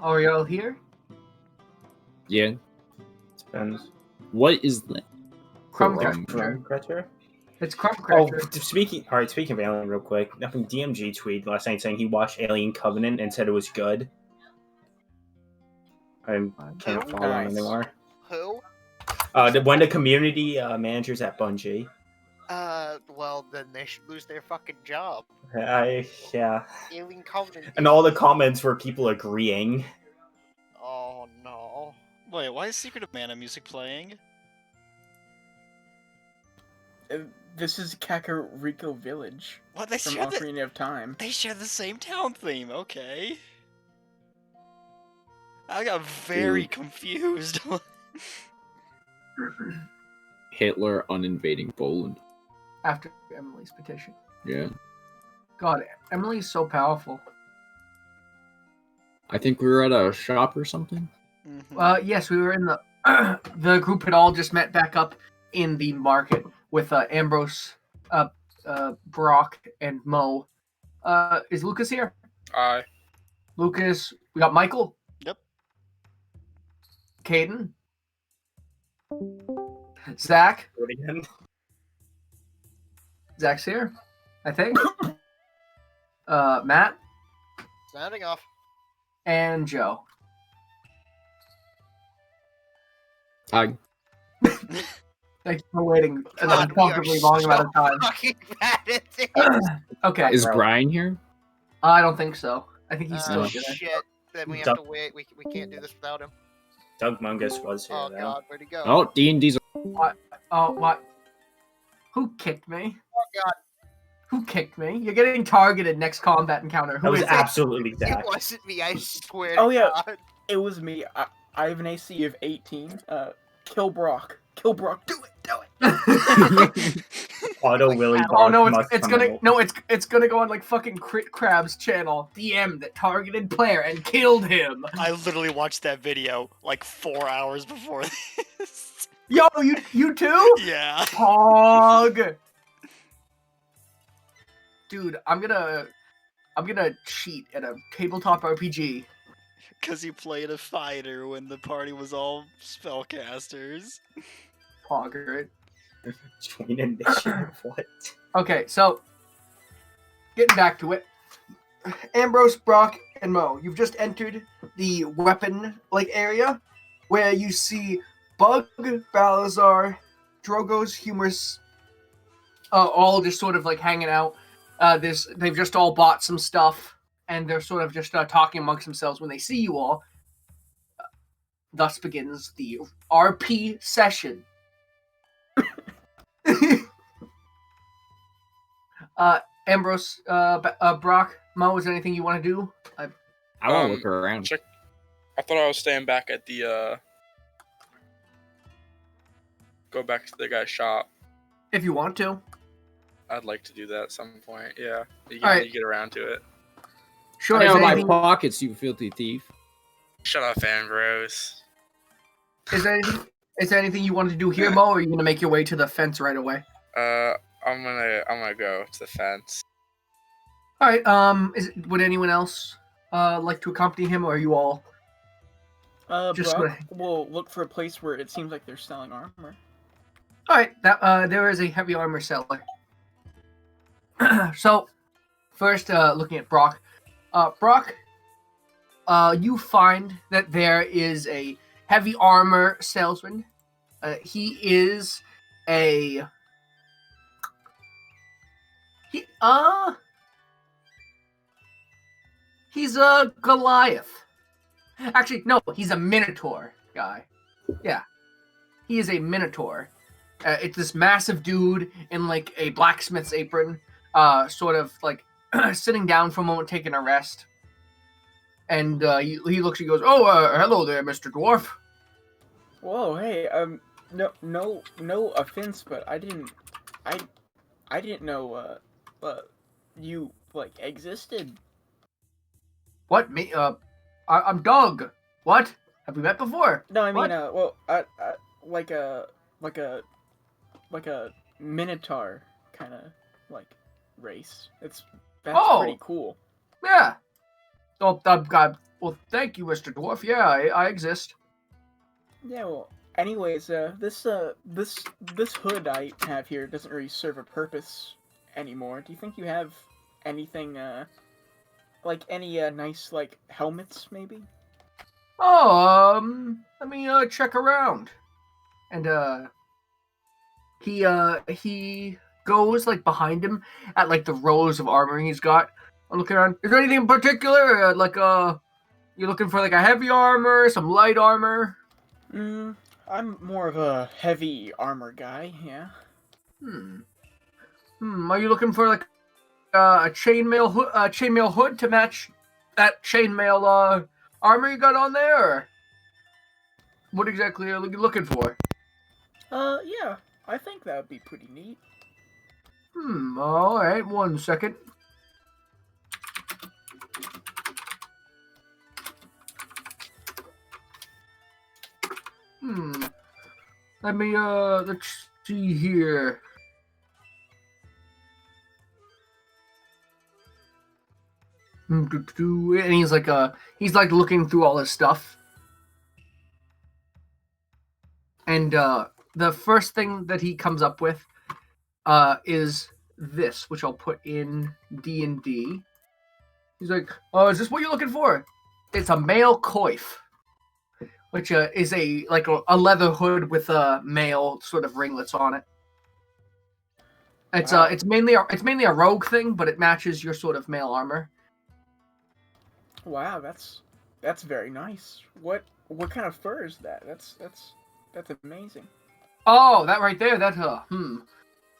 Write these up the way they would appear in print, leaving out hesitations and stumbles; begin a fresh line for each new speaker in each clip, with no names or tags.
Are y'all here?
Yeah.
Depends.
What is that?
Crumcatcher. It's Crumcatcher.
Speaking of Alien real quick, I think DMG tweeted last night saying he watched Alien Covenant and said it was good. I can't follow him anymore.
Who?
One of the community managers at Bungie.
Well, then they should lose their fucking job.
Yeah.
Alien Covenant.
And all the comments were people agreeing.
Oh no.
Wait, why is Secret of Mana music playing?
This is Kakariko Village.
What, they
from
share
Ocarina of Time.
They share the same town theme, okay. I got very confused.
Hitler uninvading Poland.
After Emily's petition.
Yeah.
God, Emily's so powerful.
I think we were at a shop or something.
Yes, we were in the... the group had all just met back up in the market with Ambrose, Brock, and Mo. Is Lucas here?
Aye.
Lucas, we got Michael.
Yep.
Caden. Zach.
Do it again.
Zach's here, I think. Matt.
Standing off.
And Joe.
Hi.
Thank you for waiting an
God, we are
uncomfortably long amount of time.
fucking bad at this.
Okay.
Is Brian here?
I don't think so. I think he's still
Oh,
here.
Shit. Then we have to wait. We can't do this without him.
Doug Mungus was here.
Oh
though.
god, where'd he go?
Oh, D&D's.
Oh, what? Who kicked me?
Oh god.
Who kicked me? You're getting targeted next combat encounter.
That
Who
was
is it?
absolutely Zach.
It wasn't me, I swear
Oh,
to
yeah.
God.
It was me. I have an AC of 18. Kill Brock. Kill Brock. Do it. Do it.
Auto Willy Bark
Oh no,
must
it's
come
gonna
out.
it's gonna go on like fucking Crit Crab's channel. DM that targeted player and killed him.
I literally watched that video like 4 hours before this.
Yo, you too?
Yeah.
Pog. Dude, I'm gonna cheat at a tabletop RPG.
Because you played a fighter when the party was all spellcasters.
Pogger.
Join initiative. What?
Okay, so getting back to it. Ambrose, Brock, and Mo, you've just entered the weapon area where you see Bug, Balazar, Drogo's Humorous, all just sort of hanging out. They've just all bought some stuff, and they're sort of just talking amongst themselves when they see you all. Thus begins the RP session. Ambrose, Brock, Mo, is there anything you want to do?
I want to look around.
Check. I thought I was staying back at the, go back to the guy's shop.
If you want to.
I'd like to do that at some point, yeah. You
Alright.
get around to it.
Sure.
Get
Is
out of
there,
my
anything,
pockets, you filthy thief.
Shut up, Ambrose.
is there anything you want to do here, Mo, or are you gonna make your way to the fence right away?
I'm gonna go to the fence.
All right. Would anyone else like to accompany him, or are you all? Just
Brock will look for a place where it seems like they're selling armor.
All right. There is a heavy armor seller. So, first, looking at Brock. Brock, you find that there is a heavy armor salesman. He is a... He's a Goliath. Actually, no, he's a Minotaur guy. Yeah. He is a Minotaur. It's this massive dude in a blacksmith's apron, sort of sitting down for a moment, taking a rest. And he looks and goes, "Oh, hello there, Mr. Dwarf."
Whoa, hey, no offense, but I didn't know, you existed.
What? Me? I'm Doug. What? Have we met before?
No, I mean,
What?
like a Minotaur kind of race. That's
Oh!
pretty cool.
Yeah. Oh, Well, thank you, Mr. Dwarf. Yeah, I exist.
Yeah, well, anyways, this hood I have here doesn't really serve a purpose anymore. Do you think you have anything, like any, nice, like, helmets, maybe?
Oh, let me, check around. And, he goes, like, behind him at, like, the rows of armor he's got. I'm looking around. Is there anything in particular? You're looking for, like, a heavy armor, some light armor?
I'm more of a heavy armor guy, yeah.
Are you looking for, like, a chainmail hood to match that chainmail, armor you got on there, or what exactly are you looking for?
Yeah, I think that would be pretty neat.
Alright, 1 second. Let me, let's see here. And he's like looking through all his stuff. And, the first thing that he comes up with, is this, which I'll put in D&D. He's like, "Oh, is this what you're looking for?" It's a mail coif, which is a leather hood with mail sort of ringlets on it. It's
Wow.
it's mainly a rogue thing, but it matches your sort of mail armor.
Wow, that's very nice. What kind of fur is that? That's amazing.
Oh, that right there.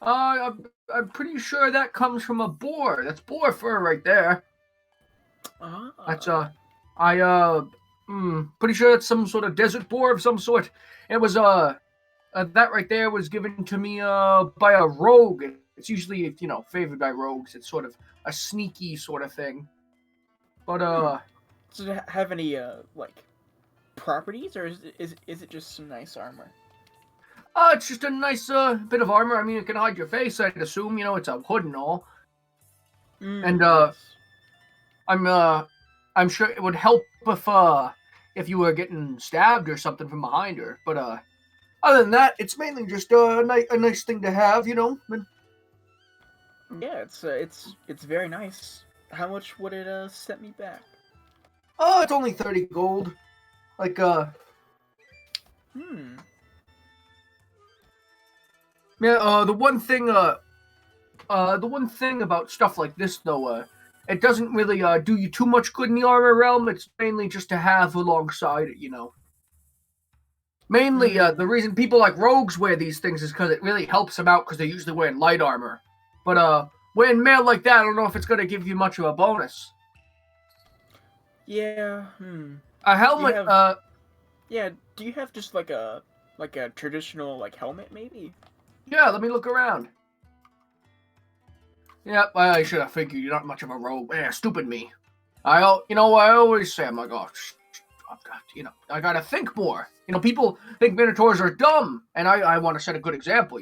I'm pretty sure that comes from a boar. That's boar fur right there. That's pretty sure it's some sort of desert boar of some sort. It was that right there was given to me by a rogue. It's usually favored by rogues. It's sort of a sneaky sort of thing. But
Does it have any like properties, or is it just some nice armor?
it's just a nice bit of armor. I mean, it can hide your face. I'd assume. It's a hood and all. And
Yes.
I'm sure it would help if you were getting stabbed or something from behind her. But other than that, it's mainly just a nice thing to have, And,
Yeah, it's very nice. How much would it set me back?
oh, it's only 30 gold. Like yeah. The one thing about stuff like this though, it doesn't really do you too much good in the armor realm. It's mainly just to have alongside it, Mainly, the reason people like rogues wear these things is because it really helps them out because they're usually wearing light armor. But wearing mail like that, I don't know if it's going to give you much of a bonus.
Yeah.
A helmet.
Yeah. Do you have just like a traditional like helmet, maybe?
Yeah. Let me look around. Yep. I should have figured you're not much of a rogue. Yeah, stupid me. I always say, I'm like, oh, I gotta think more. People think Minotaurs are dumb, and I want to set a good example,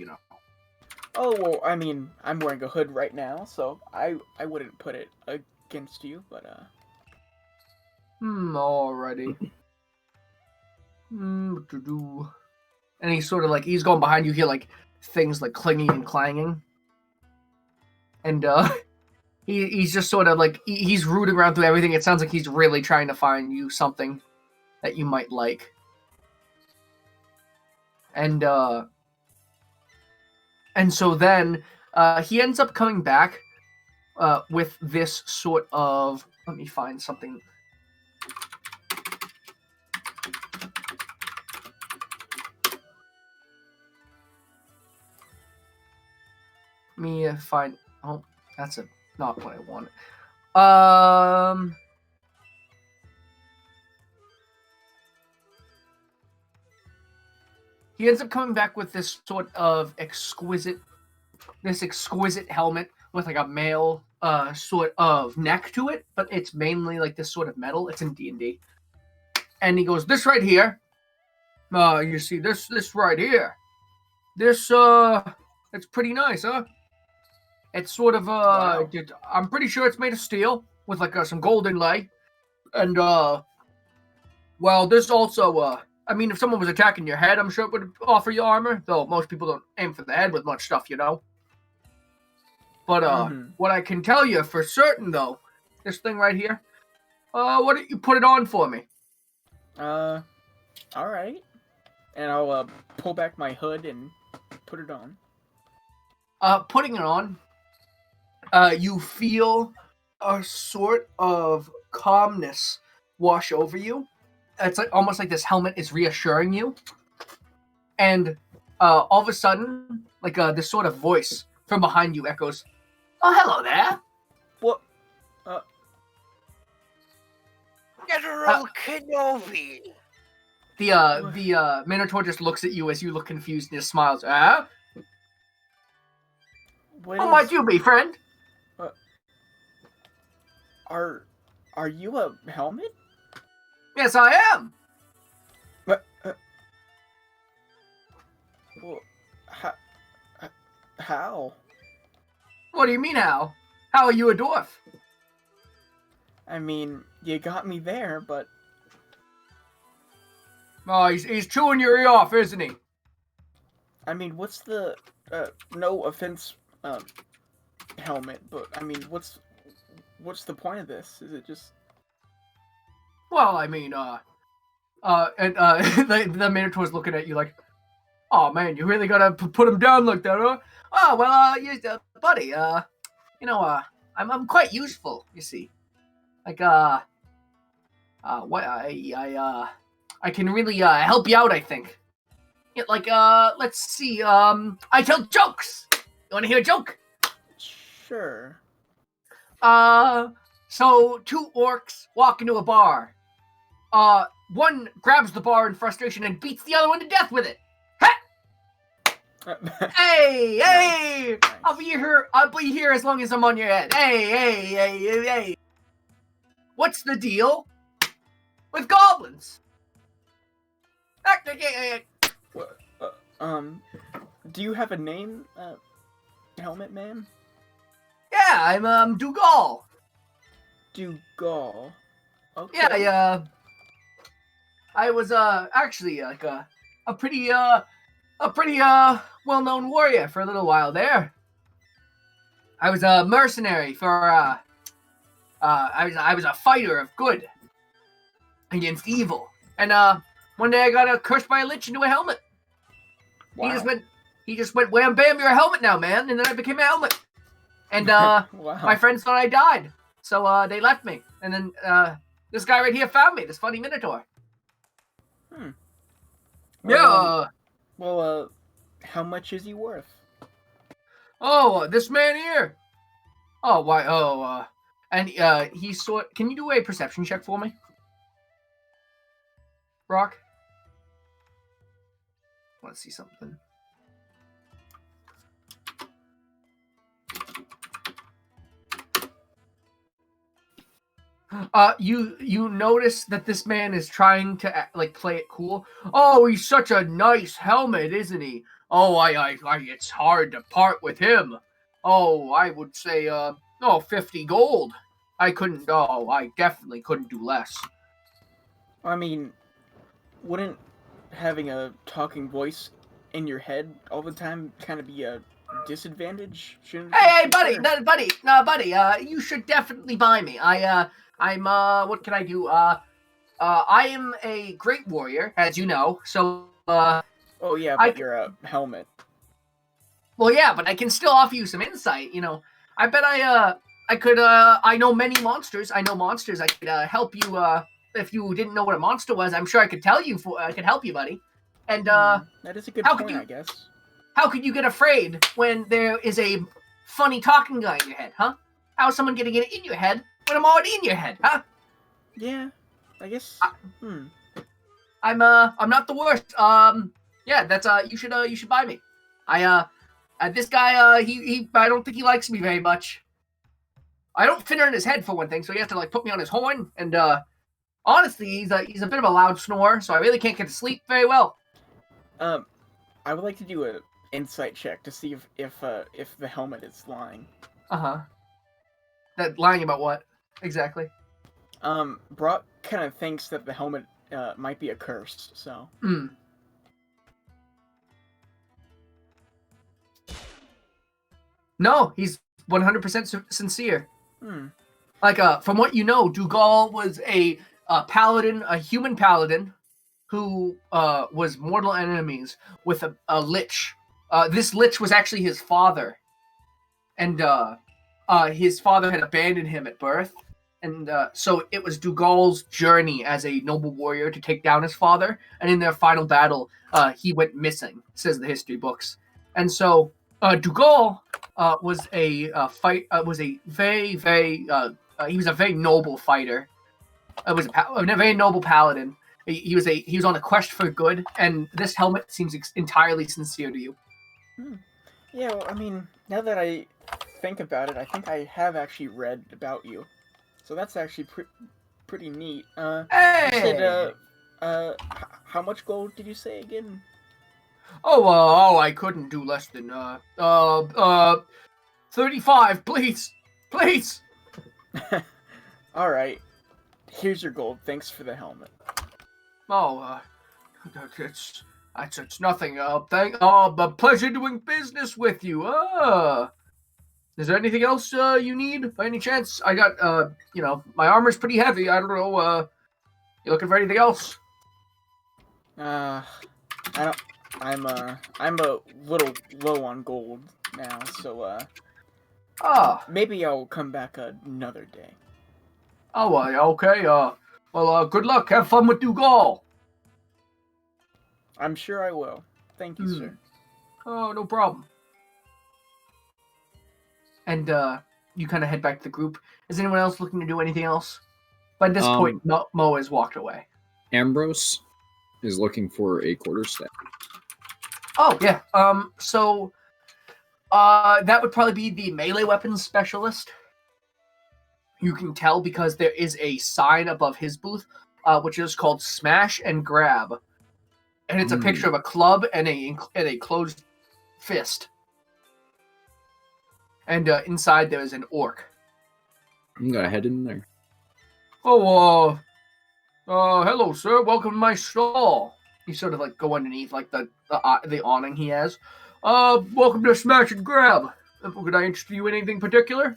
Oh, well, I mean, I'm wearing a hood right now, so I wouldn't put it against you, but
alrighty. What to do? And he's sort of like, he's going behind you, hear like things like clinging and clanging. And he's just sort of like, he's rooting around through everything. It sounds like he's really trying to find you something that you might like. And so then he ends up coming back with this sort of, let me find something. Let me find, oh, that's not what I wanted. He ends up coming back with this sort of exquisite helmet with like a mail sort of neck to it, but it's mainly like this sort of metal. It's in D&D. And he goes, this right here, you see this right here. This, it's pretty nice, huh? It's sort of,
Wow.
I'm pretty sure it's made of steel with like some gold inlay. And Well, there's also, I mean, if someone was attacking your head, I'm sure it would offer you armor, though most people don't aim for the head with much stuff, you know? But, what I can tell you for certain, though, this thing right here, why don't you put it on for me?
Alright. And I'll, pull back my hood and put it on.
Putting it on, you feel a sort of calmness wash over you. It's like almost like this helmet is reassuring you. And all of a sudden, like this sort of voice from behind you echoes, "Oh, hello there."
What?
General Kenobi.
The Minotaur just looks at you as you look confused and just smiles. Ah?
What
Who might you be, friend?
Are you a helmet?
Yes, I am.
What? Well, how?
What do you mean, how? How are you a dwarf?
I mean, you got me there, but...
Oh, he's chewing your ear off, isn't he?
I mean, what's the... no offense, helmet, but, I mean, what's the point of this? Is it just...
Well, I mean, and the Minotaur's looking at you like, "Oh man, you really gotta put him down like that, huh?" "Oh well, buddy, you know, I'm quite useful, you see. Like, what I can really help you out, I think. Yeah, like, let's see, I tell jokes. You wanna hear a joke?"
Sure.
So two orcs walk into a bar. One grabs the bar in frustration and beats the other one to death with it. Hey, hey!
Nice.
I'll be here as long as I'm on your head. Hey! What's the deal with goblins?
Do you have a name, helmet man?
Yeah, I'm Dougal.
Dougal. Okay.
Yeah, I was actually like a pretty well-known warrior for a little while there. I was a mercenary for I was a fighter of good against evil. And one day I got cursed by a lich into a helmet.
Wow.
He just went wham bam, you're a helmet now, man, and then I became a helmet. And
Wow.
my friends thought I died. So they left me. And then this guy right here found me, this funny Minotaur. Yeah.
Well, how much is he worth?
Oh, this man here. Oh, why? Oh, and he's sort. Can you do a perception check for me, Brock? I want to see something. You notice that this man is trying to like play it cool. "Oh, he's such a nice helmet, isn't he? Oh, I it's hard to part with him. Oh, I would say 50 gold. I definitely couldn't do less."
I mean, wouldn't having a talking voice in your head all the time kind of be a disadvantage? Shouldn't it
Hey,
be
buddy,
fair?
buddy, you should definitely buy me. I'm what can I do? I am a great warrior, as you know. So
Oh yeah, but you're a helmet.
well, yeah, but I can still offer you some insight. You know, I bet I could I know many monsters. I know monsters. I could help you if you didn't know what a monster was. I'm sure I could tell you. I could help you, buddy. And
That is a good
how could
point,
you-
I guess.
how could you get afraid when there is a funny talking guy in your head, huh? How is someone gonna get in your head when I'm already in your head, huh?
Yeah, I guess.
I'm not the worst. Yeah, that's you should buy me. This guy he I don't think he likes me very much. I don't fit in his head for one thing, so he has to like put me on his horn. And honestly, he's a bit of a loud snorer, so I really can't get to sleep very well.
I would like to do a insight check to see if the helmet is lying.
That lying about what exactly?
Brock kind of thinks that the helmet might be a curse. So.
Hmm. No, he's 100% sincere.
Hmm.
Like, from what you know, Dougal was a paladin, a human paladin, who was mortal enemies with a lich. This lich was actually his father, and his father had abandoned him at birth, and so it was Dougal's journey as a noble warrior to take down his father. And in their final battle, he went missing, says the history books. And so Dougal was a he was a very noble fighter. Was a very noble paladin. He was on a quest for good, and this helmet seems entirely sincere to you.
Yeah, well, I mean, now that I think about it, I think I have actually read about you, so that's actually pretty neat.
Hey!
You said, how much gold did you say again?
I couldn't do less than 35, please, please.
All right, here's your gold. Thanks for the helmet.
It's nothing. A pleasure doing business with you. Is there anything else you need by any chance? I got my armor's pretty heavy. I don't know. You looking for anything else?
I don't. I'm a little low on gold now, so maybe I'll come back another day.
Oh, okay. Good luck. Have fun with Dougal.
I'm sure I will. Thank you, sir.
Oh, no problem. And you kind of head back to the group. Is anyone else looking to do anything else? By this point, Mo has walked away.
Ambrose is looking for a quarterstaff.
Oh, yeah. So that would probably be the melee weapons specialist. You can tell because there is a sign above his booth, which is called Smash and Grab. And it's a picture of a club and a closed fist. And inside there is an orc.
I'm gonna head in there.
Oh, hello, sir. Welcome to my stall. You sort of like go underneath like the awning he has. Welcome to Smash and Grab. Could I interest you in anything particular?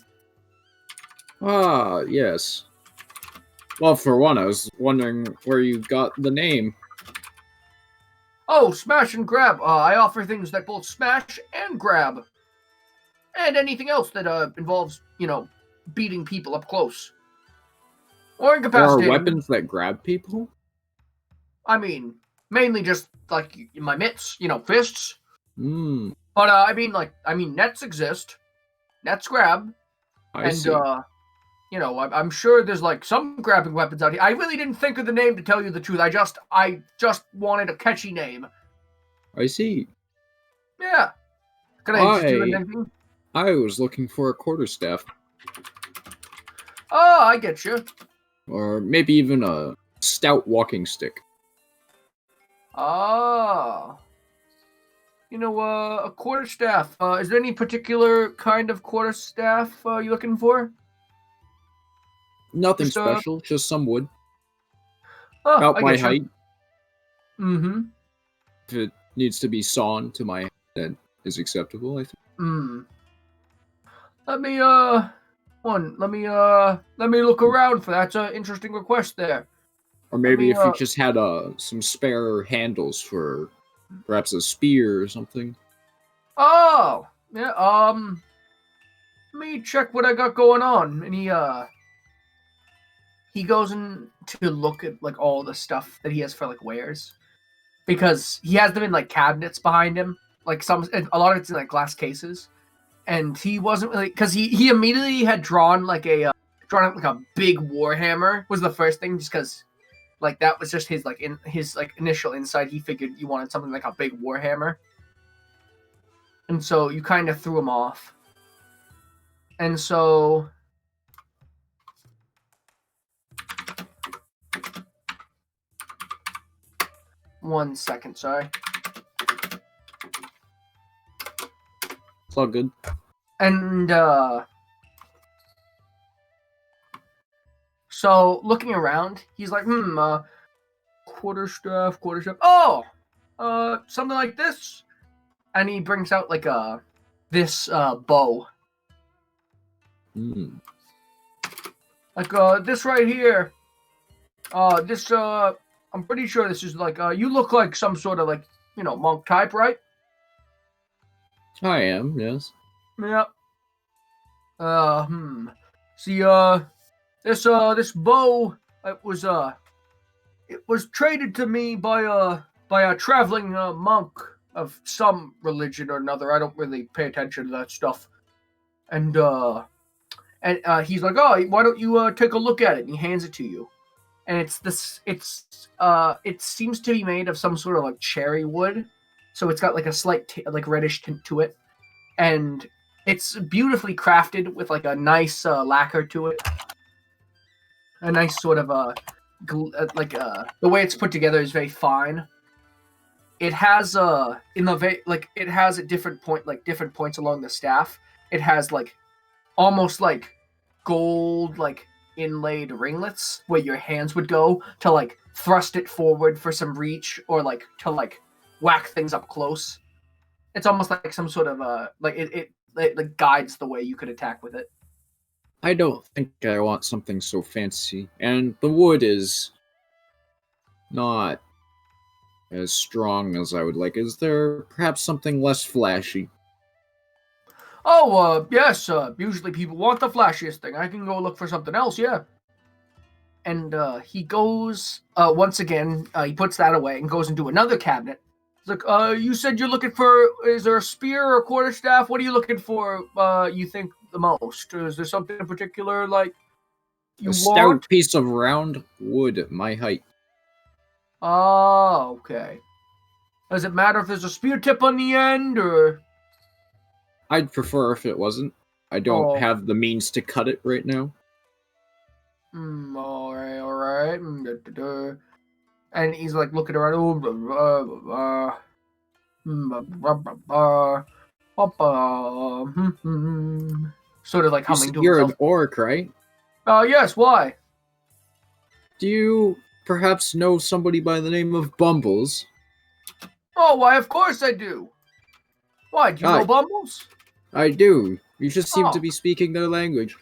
Ah, yes. Well, for one, I was wondering where you got the name.
Oh, Smash and Grab. I offer things that both smash and grab. And anything else that involves, beating people up close. Or
There are
incapacitating.
weapons that grab people?
I mean, mainly just, like, my mitts, fists.
Hmm,
But, nets exist. Nets grab.
I see.
I'm sure there's, like, some grabbing weapons out here. I really didn't think of the name, to tell you the truth. I just wanted a catchy name.
I see.
Yeah. Can I interest you in anything?
I was looking for a quarterstaff.
Oh, I get you.
Or maybe even a stout walking stick.
Ah. A quarterstaff. Is there any particular kind of quarterstaff you're looking for?
Nothing
Just,
special, just some wood.
Oh,
About
I
my
get you.
height.
Mm-hmm.
If it needs to be sawn to my head, that is acceptable, I think.
Let me look around for that. That's an interesting request there.
Or maybe
me,
if you just had some spare handles for perhaps a spear or something.
Oh, yeah. Let me check what I got going on. And he goes in to look at like all the stuff that he has for like wares, because he has them in like cabinets behind him. Like a lot of it's in like glass cases, and he wasn't really, because he immediately had drawn like a big warhammer was the first thing, just because like that was just his initial insight. He figured you wanted something like a big warhammer, and so you kind of threw him off. And so one second, sorry.
It's all good.
And so looking around, he's like, quarterstaff. Oh, something like this. And he brings out like this bow.
Hmm.
Like this right here. This I'm pretty sure this is like you look like some sort of like, you know, monk type, right?
I am, yes.
Yeah. See, this bow it was traded to me by a traveling monk of some religion or another. I don't really pay attention to that stuff. And he's like, oh, why don't you take a look at it? And he hands it to you. And it seems to be made of some sort of like cherry wood, so it's got like a slight like reddish tint to it, and it's beautifully crafted with like a nice lacquer to it, a nice sort of the way it's put together is very fine. It has it has at different points along the staff. It has like almost like gold like inlaid ringlets where your hands would go to like thrust it forward for some reach or like to like whack things up close. It's almost like some sort of like it like guides the way you could attack with it.
I don't think I want something so fancy, and the wood is not as strong as I would like. Is there perhaps something less flashy?
Oh, yes, usually people want the flashiest thing. I can go look for something else, yeah. And he goes, once again, he puts that away and goes into another cabinet. He's like, you said you're looking for, is there a spear or a quarterstaff? What are you looking for, you think, the most? Is there something in particular, like, you
A
want?
stout piece of round wood, my height.
Oh, okay. Does it matter if there's a spear tip on the end, or?
I'd prefer if it wasn't. I don't
Oh.
have the means to cut it right now.
Alright. And he's like looking around. Sort of like humming to
You're
himself.
an orc, right?
Yes, why?
Do you perhaps know somebody by the name of Bumbles?
Oh, why, of course I do. Why, do you know Bumbles?
I do. You just seem to
Oh.
be speaking their language.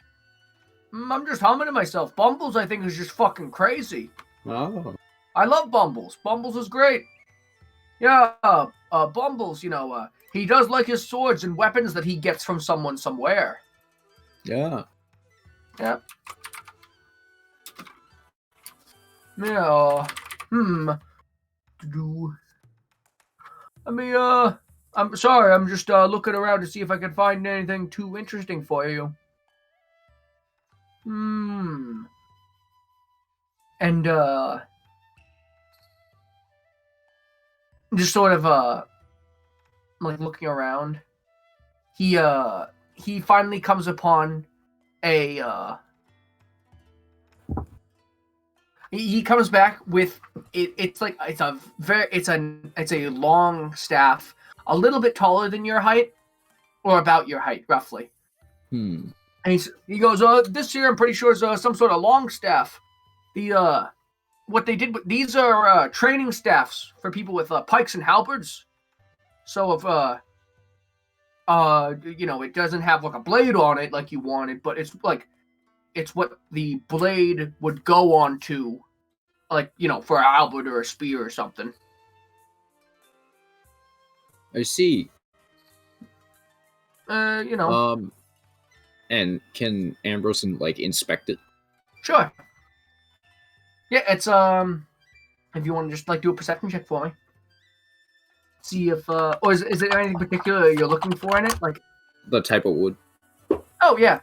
I'm just humming to myself. Bumbles, I think, is just fucking crazy.
Oh.
I love Bumbles. Bumbles is great. Yeah, Bumbles, you know, he does like his swords and weapons that he gets from someone somewhere.
Yeah.
Yep. Yeah, I mean, I'm sorry, I'm just looking around to see if I can find anything too interesting for you. And, just sort of, like, looking around, he finally comes upon a, he comes back with, it's a long staff, a little bit taller than your height, or about your height, roughly. And he goes, this here I'm pretty sure is some sort of long staff. What they did, these are training staffs for people with pikes and halberds. So if you know, it doesn't have like a blade on it like you wanted, but it's like it's what the blade would go on to, like, you know, for a halberd or a spear or something.
I see.
You know.
And can Ambrose like inspect it?
Sure. Yeah, it's if you want to just like do a perception check for me. See if or is there anything particular you're looking for in it? Like
The type of wood.
Oh yeah.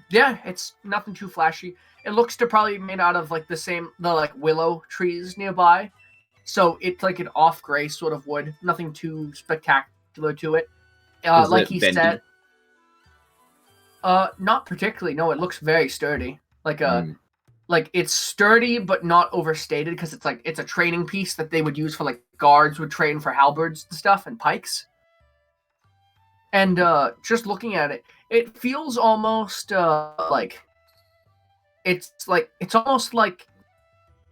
Yeah, it's nothing too flashy. It looks to probably be made out of like the like willow trees nearby. So it's like an off gray sort of wood. Nothing too spectacular to it. Like he said, not particularly. No, it looks very sturdy. Like it's sturdy but not overstated because it's a training piece that they would use for like guards would train for halberds and stuff and pikes. And just looking at it, it feels almost like it's almost like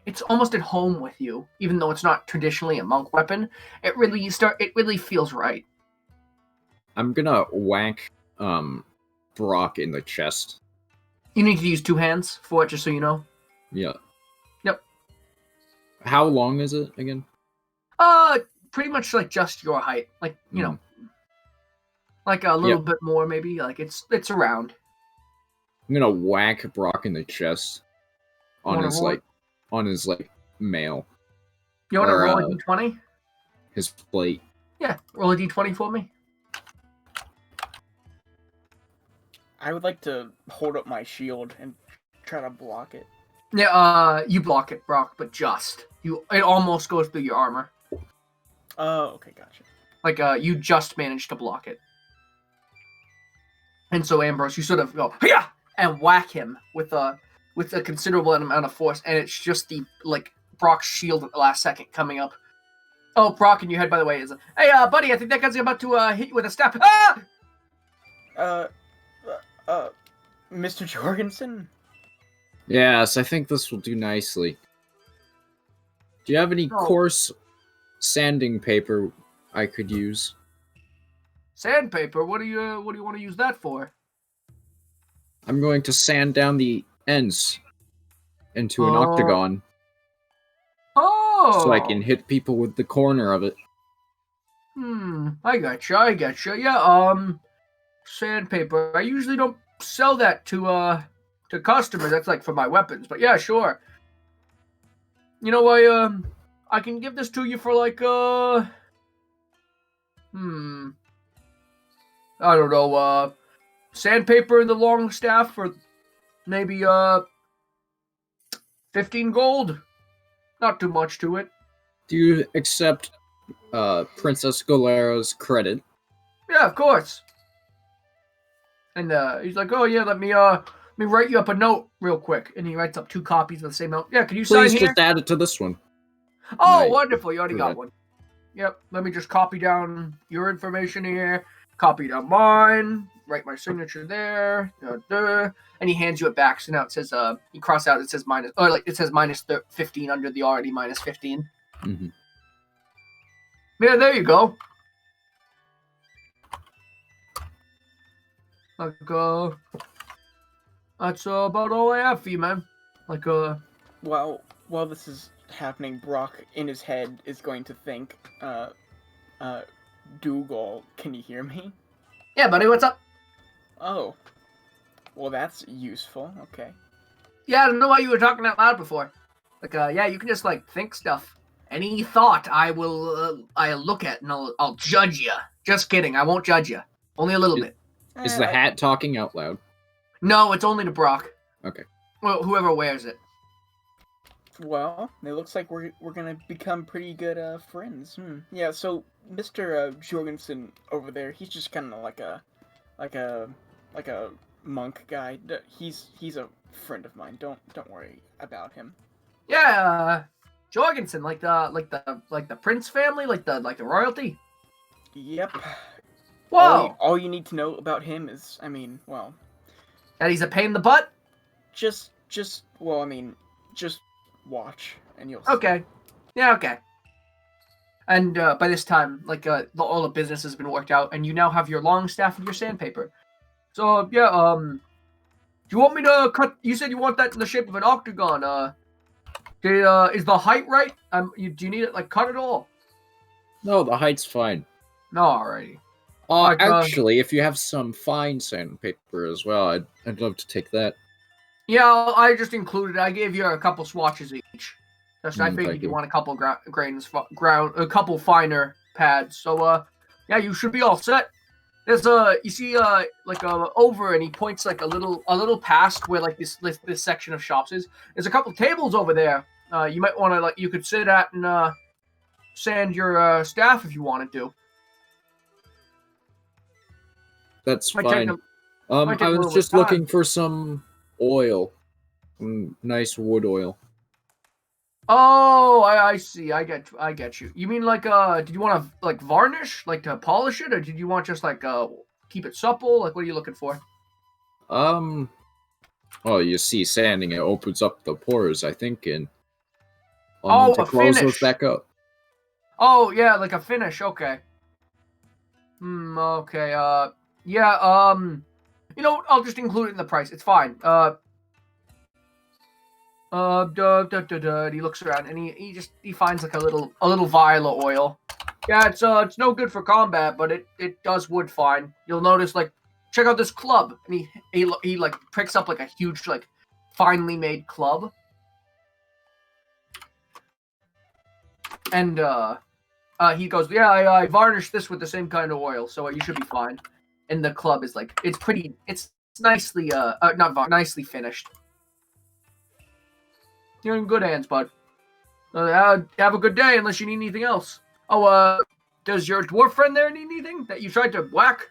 it's almost at home with you, even though it's not traditionally a monk weapon. It really feels right.
I'm gonna whack Brock in the chest.
You need to use 2 hands for it, just so you know.
Yeah.
Yep.
How long is it again?
Pretty much like just your height, like you know, like a little bit more maybe. Like it's around.
I'm gonna whack Brock in the chest on his mail.
You want to
or,
roll a d20?
His plate.
Yeah, roll a d20 for me.
I would like to hold up my shield and try to block it.
Yeah, you block it, Brock, but just it almost goes through your armor.
Oh, okay, gotcha.
Like you just managed to block it. And so Ambrose, you sort of go yeah and whack him with a considerable amount of force, and it's just the Brock's shield at the last second coming up. Oh, Brock, in your head, by the way, is hey, buddy, I think that guy's about to hit you with a staff. Ah!
Mr. Jorgensen?
Yes, I think this will do nicely. Do you have any coarse sanding paper I could use?
Sandpaper? What do you want to use that for?
I'm going to sand down the ends into an octagon.
Oh!
So I can hit people with the corner of it.
I gotcha. Yeah, sandpaper. I usually don't sell that to customers. That's like for my weapons. But yeah, sure. You know, I can give this to you for like I don't know, sandpaper and the long staff for maybe 15 gold. Not too much to it.
Do you accept Princess Galera's credit?
Yeah, of course. And he's like, oh yeah, let me write you up a note real quick. And he writes up 2 copies of the same note. Yeah, can you sign
Please
here?
just add it to this one.
Oh,
Nice.
wonderful. You already got one. Yep. Let me just copy down your information here. Copy down mine. Write my signature there. And he hands you it back. So now it says, you cross out, it says minus, or like it says minus 15 under the already minus 15.
Mm-hmm.
Yeah, there you go. Like, that's about all I have for you, man. Like,
While this is happening, Brock, in his head, is going to think, Dougal, can you hear me?
yeah, buddy, what's up?
Oh. Well, that's useful. Okay.
Yeah, I don't know why you were talking out loud before. Like, yeah, you can just, like, think stuff. Any thought I will, I'll look at and I'll judge you. Just kidding, I won't judge you. Only a little bit.
Is the hat talking out loud?
No, it's only to Brock.
Okay.
Well, whoever wears it.
Well, it looks like we're gonna become pretty good friends. Yeah. So Mr. Jorgensen over there, he's just kind of like a monk guy. He's a friend of mine. Don't worry about him.
Yeah, Jorgensen, like the Prince family, like the royalty.
Yep.
Whoa!
All you need to know about him is, I mean, well,
that he's a pain in the butt.
Just watch and you'll see.
Okay. Yeah, okay. And by this time, like all the business has been worked out, and you now have your long staff and your sandpaper. So yeah, do you want me to cut? You said you want that in the shape of an octagon. Is the height right? Do you need it like cut at all?
No, the height's fine.
No, alrighty.
Actually, if you have some fine sandpaper as well, I'd love to take that.
Yeah, I just included. I gave you a couple swatches each. Just I figured
thank
you
you.
want a couple a couple finer pads. So yeah, you should be all set. There's you see like over, and he points like a little past where like this section of shops is. There's a couple tables over there. You might want to you could sit at and sand your staff if you wanted to.
That's
Might
fine.
take
I
a
was
little
just
time.
looking for some oil. Nice wood oil.
Oh, I see. I get you. You mean like did you want to like varnish, like to polish it, or did you want just like keep it supple? Like what are you looking for?
Well, you see, sanding it opens up the pores, I think, and I'll need
Oh,
to
a
close those
finish.
back up.
Oh, yeah, like a finish. Okay. Okay. Yeah. I'll just include it in the price. It's fine. He looks around and he finds like a little vial of oil. Yeah, it's no good for combat, but it does wood fine. You'll notice, like, check out this club, and he like picks up like a huge, like, finely made club, and he goes, yeah, I varnished this with the same kind of oil, so you should be fine. And the club is like, it's nicely nicely finished. You're in good hands, bud. Have a good day, unless you need anything else. Oh, does your dwarf friend there need anything that you tried to whack?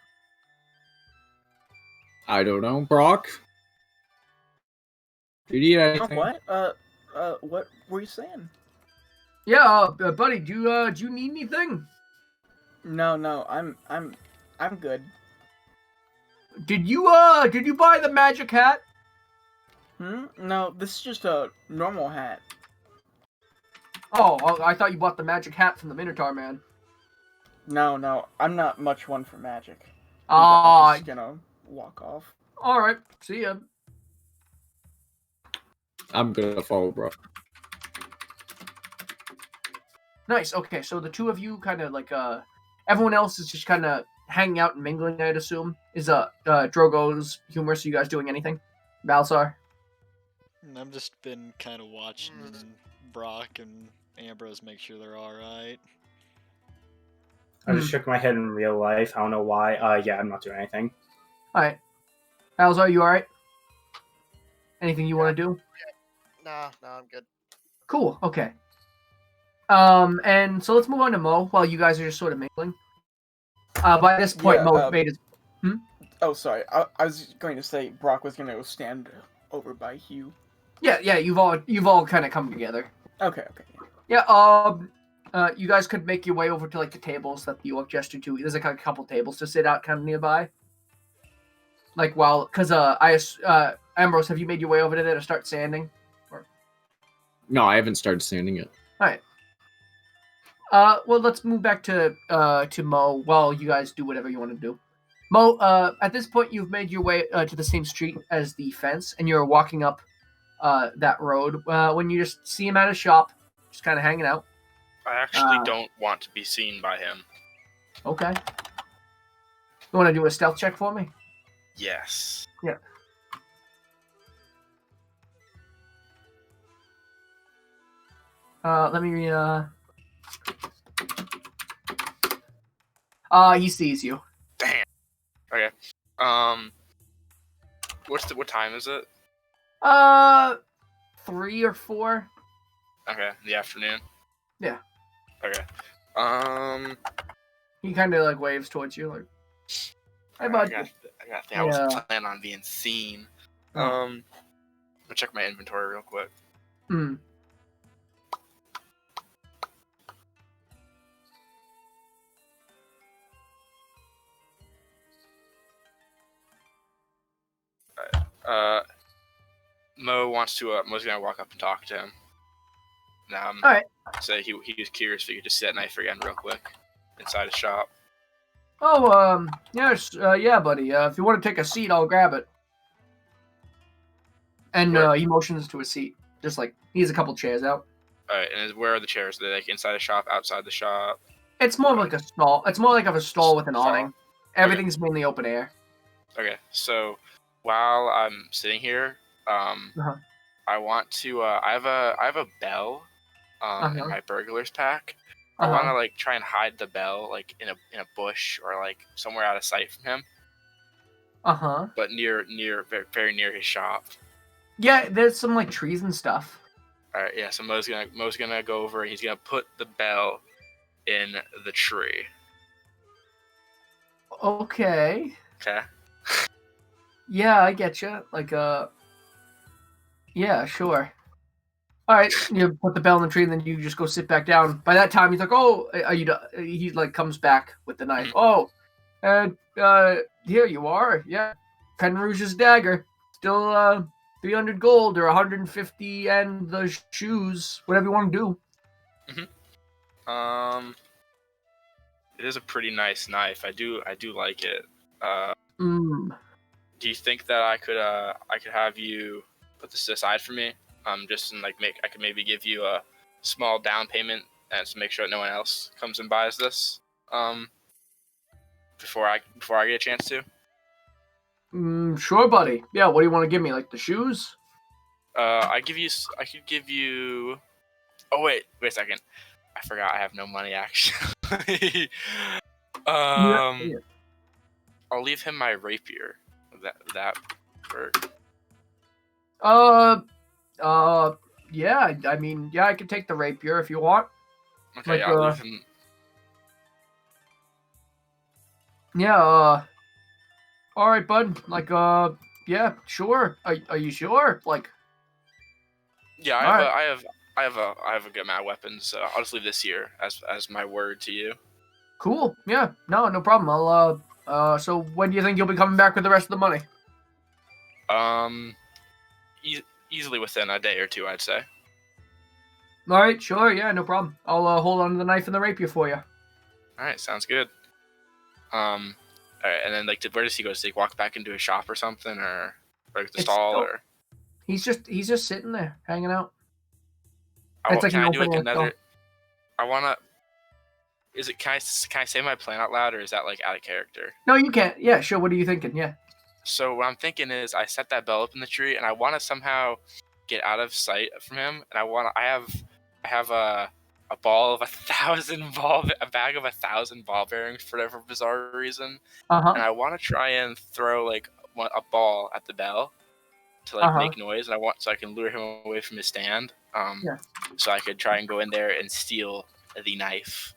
I don't know, Brock. Do you need anything?
What? What were you saying?
Yeah, buddy, do you need anything?
No, I'm good.
Did you buy the magic hat?
No, this is just a normal hat.
Oh, I thought you bought the magic hat from the Minotaur man.
No, I'm not much one for magic.
Ah,
I'm just gonna walk off.
all right. See ya.
I'm gonna follow Brock.
Nice. Okay, so the two of you kind of like everyone else is just kind of hanging out and mingling. I'd assume is Drogo's humorous. Are you guys doing anything? Balsar.
I've just been kind of watching Brock and Ambrose make sure they're all right.
I just shook my head in real life. I don't know why. Yeah, I'm not doing anything.
All right. Balsar, you all right? Anything you want to do?
No, I'm good.
Cool. Okay. And so let's move on to Mo while you guys are just sort of mingling. By this point,
Yeah,
Mo made his.
Oh, sorry. I was going to say Brock was gonna go stand over by Hugh.
Yeah. You've all kind of come together.
Okay.
Yeah. You guys could make your way over to like the tables that the orc gestured to. There's like a couple tables to sit out kind of nearby. Like because Ambrose, have you made your way over to there to start sanding?
No, I haven't started sanding it.
All right. Well, let's move back to Mo while you guys do whatever you want to do. Mo, at this point, you've made your way to the same street as the fence, and you're walking up that road. When you just see him at a shop, just kind of hanging out.
I actually don't want to be seen by him.
Okay. You want to do a stealth check for me?
Yes.
Yeah. Let me. He sees you.
Damn. Okay. What time is it?
3 or 4.
Okay, in the afternoon.
Yeah.
Okay.
He kind of like waves towards you, like, "Hey, bud."
I wasn't planning on being seen.
Oh.
I'll check my inventory real quick.
Hmm.
Mo's gonna walk up and talk to him. All
right.
So he was curious if he could just see that knife again real quick inside his shop.
Oh, yes, yeah, buddy. If you want to take a seat, I'll grab it. And he motions to a seat, just like he has a couple chairs out.
All right, and where are the chairs? Are they like inside the shop, outside the shop?
It's more like a stall. It's more like of a stall with an
Stall.
awning. Everything's mainly open air.
Okay, so while I'm sitting here, I want to. I have a bell, in my burglar's pack. I want to like try and hide the bell like in a bush or like somewhere out of sight from him. But very near his shop.
Yeah, there's some like trees and stuff.
All right, yeah. So Mo's gonna go over and he's gonna put the bell in the tree.
Okay.
Okay.
Yeah, I get you. Like, yeah, sure. All right, you put the bell in the tree, and then you just go sit back down. By that time, he's like, "Oh, are you?" He like comes back with the knife. Oh, and here you are. Yeah, Penrouge's dagger, still 300 gold or 150 and the shoes, whatever you want to do.
It is a pretty nice knife. I do like it. Do you think that I could have you put this aside for me? Just in, like, I could maybe give you a small down payment and to make sure that no one else comes and buys this. Before I get a chance to.
Sure, buddy. Yeah, what do you want to give me? Like the shoes?
I could give you. Oh wait a second. I forgot I have no money actually.
Yeah.
I'll leave him my rapier. That work.
Yeah. I mean, yeah, I could take the rapier if you want.
Okay,
like,
I'll leave him.
Yeah. All right, bud. Like, yeah, sure. Are you sure? Like,
yeah, I have a good amount of weapons, so I'll just leave this here as my word to you.
Cool. Yeah. No problem. I'll. So when do you think you'll be coming back with the rest of the money?
Easily within a day or two, I'd say.
All right. Sure. Yeah. No problem. I'll hold on to the knife and the rapier for you.
All right. Sounds good. All right, and then like, where does he go? Does he walk back into a shop or something, or the stall, or?
He's just sitting there, hanging out.
Can I do like another? I wanna. Is it? Can I say my plan out loud, or is that like out of character?
No, you can't. Yeah, sure. What are you thinking? Yeah.
So what I'm thinking is, I set that bell up in the tree, and I want to somehow get out of sight from him, and I have a ball of 1,000 a bag of 1,000 ball bearings for whatever bizarre reason, and I want to try and throw like a ball at the bell to like make noise, and so I can lure him away from his stand. So I could try and go in there and steal the knife.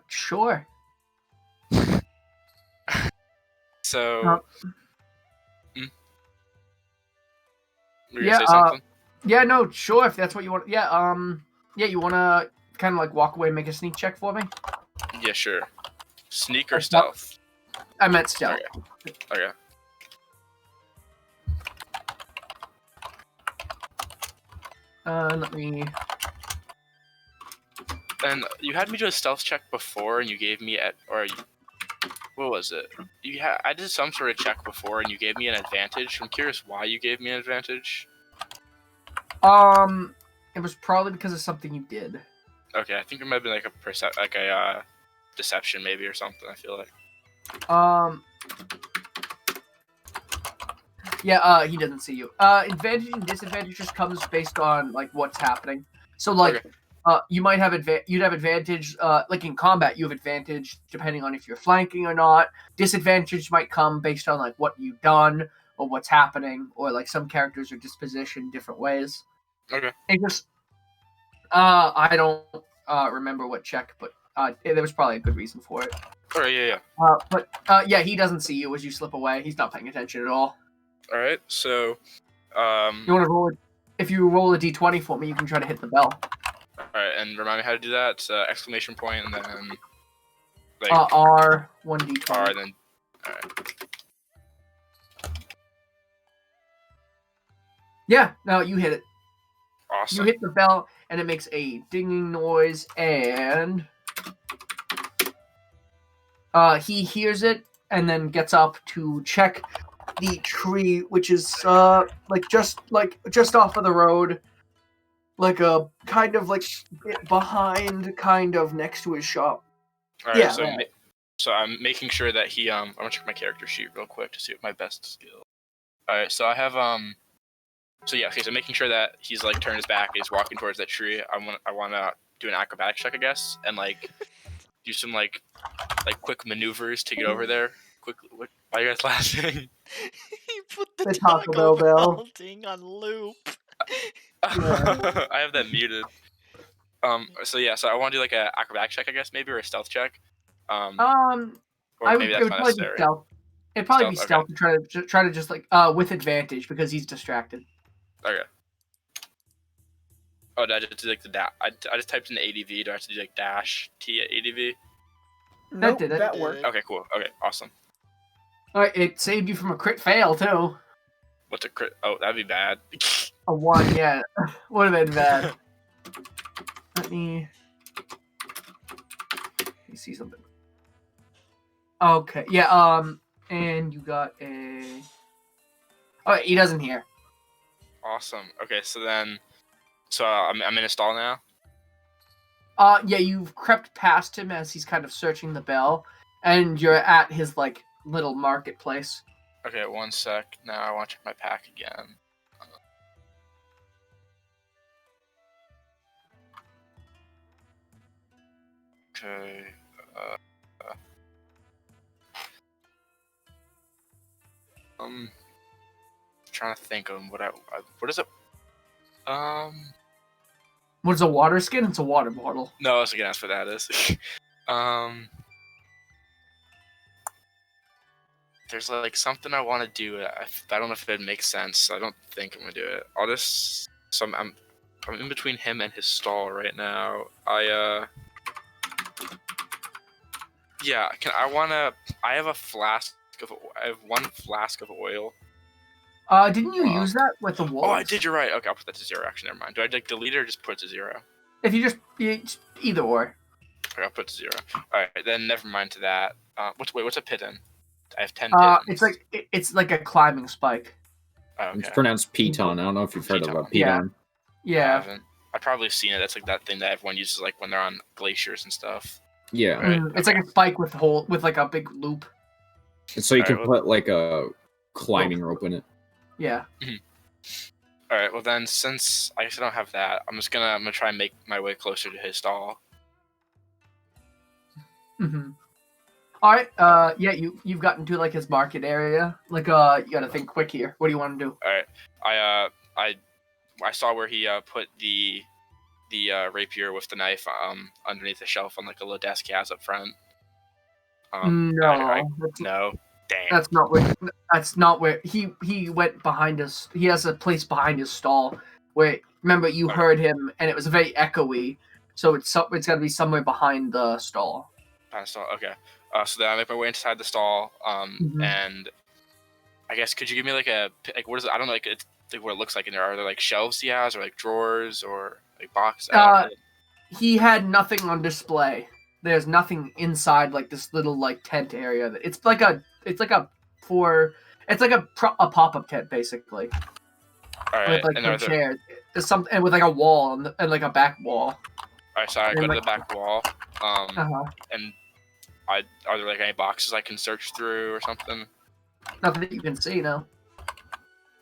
Sure.
So. Were you
yeah.
gonna say something?
Yeah. No. Sure. If that's what you want. Yeah. Yeah. You want to kind of like walk away and make a sneak check for me?
Yeah. Sure. Sneak or stealth?
I meant stealth.
Okay.
Let me.
And you had me do a stealth check before, and you gave me what was it? I did some sort of check before, and you gave me an advantage. I'm curious why you gave me an advantage.
It was probably because of something you did.
Okay, I think it might have been like a deception maybe or something. I feel like.
Yeah. He doesn't see you. Advantage and disadvantage just comes based on like what's happening. So like. Okay. You might have you'd have advantage, like in combat, you have advantage depending on if you're flanking or not. Disadvantage might come based on like what you've done or what's happening, or like some characters are dispositioned different ways.
Okay.
It just, I don't remember what check, but there was probably a good reason for it.
All right, yeah.
But yeah, he doesn't see you as you slip away. He's not paying attention at all.
All right, so,
you want to roll it? If you roll a d20 for me, you can try to hit the bell.
Alright, and remind me how to do that. It's exclamation point and then like
R 1d20.
R, then alright.
Yeah, no, you hit it.
Awesome.
You hit the bell and it makes a dinging noise, and he hears it and then gets up to check the tree, which is just off of the road. Like a kind of like behind, kind of next to his shop.
All right, yeah. So I'm making sure that he I'm gonna check my character sheet real quick to see what my best skill. All right, so I have So making sure that he's like turned his back, he's walking towards that tree. I want to do an acrobatics check, I guess, and like do some like quick maneuvers to get over there. Quickly, why are you guys laughing?
He put the Taco Bell thing on loop.
I have that muted. So I want to do like a acrobatic check, I guess, maybe, or a stealth check. Or maybe that's not necessary.
It'd probably be stealth to try to just like with advantage because he's distracted.
Okay. Oh, did I just do like the dash? I just typed in ADV. Do I have to do like dash T at ADV?
Nope, that worked.
Okay, cool. Okay, awesome.
Alright, it saved you from a crit fail, too.
What's a crit? Oh, that'd be bad.
A 1, yeah. Would have been bad. Let me see something. Okay, yeah, and you got a... Alright, he doesn't hear.
Awesome. Okay, so I'm in a stall now?
Yeah, you've crept past him as he's kind of searching the bell, and you're at his, like, little marketplace.
Okay, 1 sec. Now I want to check my pack again. Okay. Trying to think of what is it?
What is a water skin? It's a water bottle.
No, I was gonna ask what that is. There's like something I want to do. I don't know if it makes sense. So I don't think I'm gonna do it. I'll just. I'm in between him and his stall right now. Yeah. I have a flask of. I have 1 flask of oil.
Didn't you use that with the wolves?
Oh, I did. You're right. Okay, I'll put that to 0. Actually, never mind. Do I like delete it or just put it to 0?
If you just either or.
Okay, I'll put it to 0. All right, then never mind to that. What's a pit in? I have 10 pittons.
It's like a climbing spike.
Oh, okay.
It's pronounced piton. I don't know if you've heard about piton.
Yeah.
I haven't. I've probably seen it. That's like that thing that everyone uses like when they're on glaciers and stuff.
Yeah.
Right.
It's like a spike with like a big loop.
And so you can
Alright,
put like a climbing rope in it.
Yeah.
All right. Well, then, since I guess I don't have that, I'm gonna try and make my way closer to his stall.
Mm-hmm. All right. Yeah. You've gotten to like his market area. Like you gotta think quick here. What do you want to do?
All right. I saw where he put the rapier with the knife underneath the shelf on like a little desk he has up front.
No.
No. Damn.
That's not where he went behind us. He has a place behind his stall where remember you heard him and it was very echoey. So it's got to be somewhere behind the stall.
Behind the stall. Okay. So then I make my way inside the stall. And I guess could you give me like what is it? I don't know like what it looks like in there. Are there like shelves he has or like drawers or like boxes?
He had nothing on display. There's nothing inside like this little like tent area. It's like a pop-up tent basically.
All right,
with like
and
some chairs. There's something and with like a wall and like a back wall.
All right, so I go to the back wall. And are there like any boxes I can search through or something?
Nothing that you can see, no.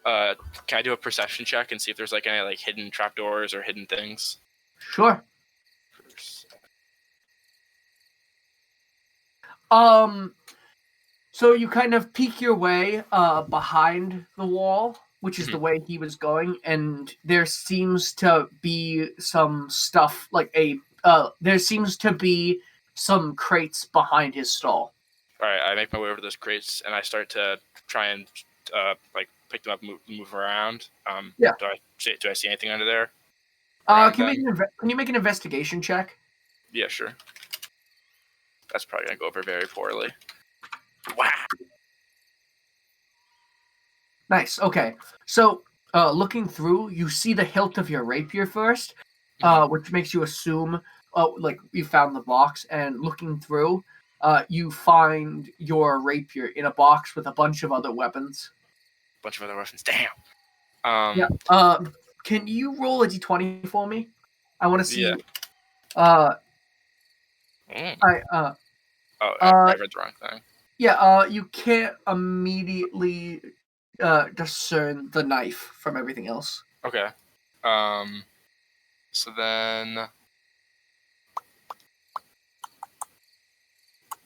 Can I do a perception check and see if there's like any like hidden trapdoors or hidden things?
Sure. So you kind of peek your way behind the wall, which is the way he was going, and there seems to be some stuff like there seems to be some crates behind his stall.
All right, I make my way over to those crates and I start to try and like pick them up, move around.
Yeah.
Do I see anything under there?
Can you make an investigation check?
Yeah, sure. That's probably gonna go over very poorly. Wow.
Nice. Okay. So, looking through, you see the hilt of your rapier first, which makes you assume, like you found the box. And looking through, you find your rapier in a box with a bunch of other weapons.
Damn.
Yeah. Can you roll a d20 for me? I want to see.
Yeah.
I
read the wrong thing.
Yeah, you can't immediately discern the knife from everything else.
Okay. So then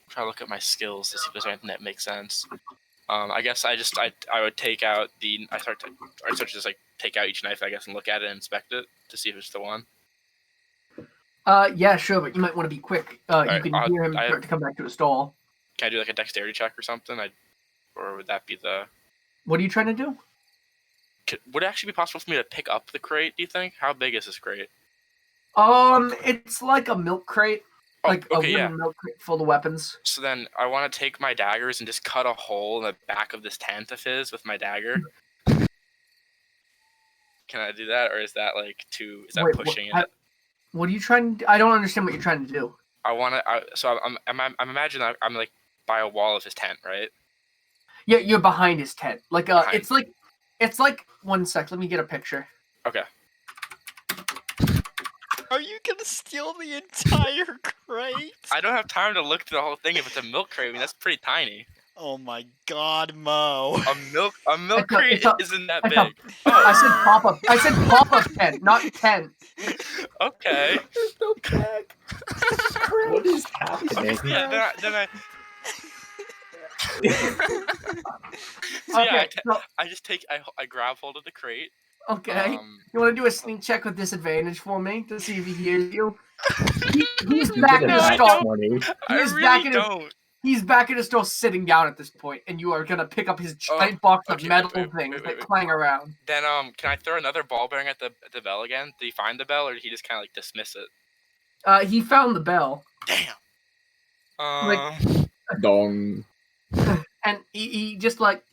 try to look at my skills to see if there's anything that makes sense. I guess I would take out I start to just like take out each knife, I guess, and look at it and inspect it to see if it's the one.
Yeah, sure, but you might want to be quick. You can hear him start to come back to his stall.
Can I do like a dexterity check or something? Or would that be the...
What are you trying to do?
Would it actually be possible for me to pick up the crate, do you think? How big is this crate?
It's like a milk crate.
Oh,
like a
okay,
wooden milk crate full of weapons.
So then I want to take my daggers and just cut a hole in the back of this tent of his with my dagger. Can I do that, or is that like too? Is that
Wait,
pushing it?
What are you trying to? I don't understand what you're trying to do.
I want to. So I'm imagining I'm like by a wall of his tent, right?
Yeah, you're behind his tent. Like
Behind.
it's like 1 sec. Let me get a picture.
Okay.
Are you gonna steal the entire crate?
I don't have time to look through the whole thing. If it's a milk crate, I mean that's pretty tiny.
Oh my god, Mo.
A milk crate isn't that big.
I said pop up. I said pop up tent, not tent.
Okay.
There's no back.
What is happening?
Yeah, then I. So yeah, I just I grab hold of the crate.
Okay. You want to do a sneak check with disadvantage for me to see if he hears you? He's
You
back
did
in
a
his
nat
stall.
20.
He's back in his stall, sitting down at this point, and you are gonna pick up his giant box of metal things that clang around.
Then can I throw another ball bearing at the bell again? Did he find the bell, or did he just kind of like dismiss it?
He found the bell.
Damn.
Dong.
And he just looked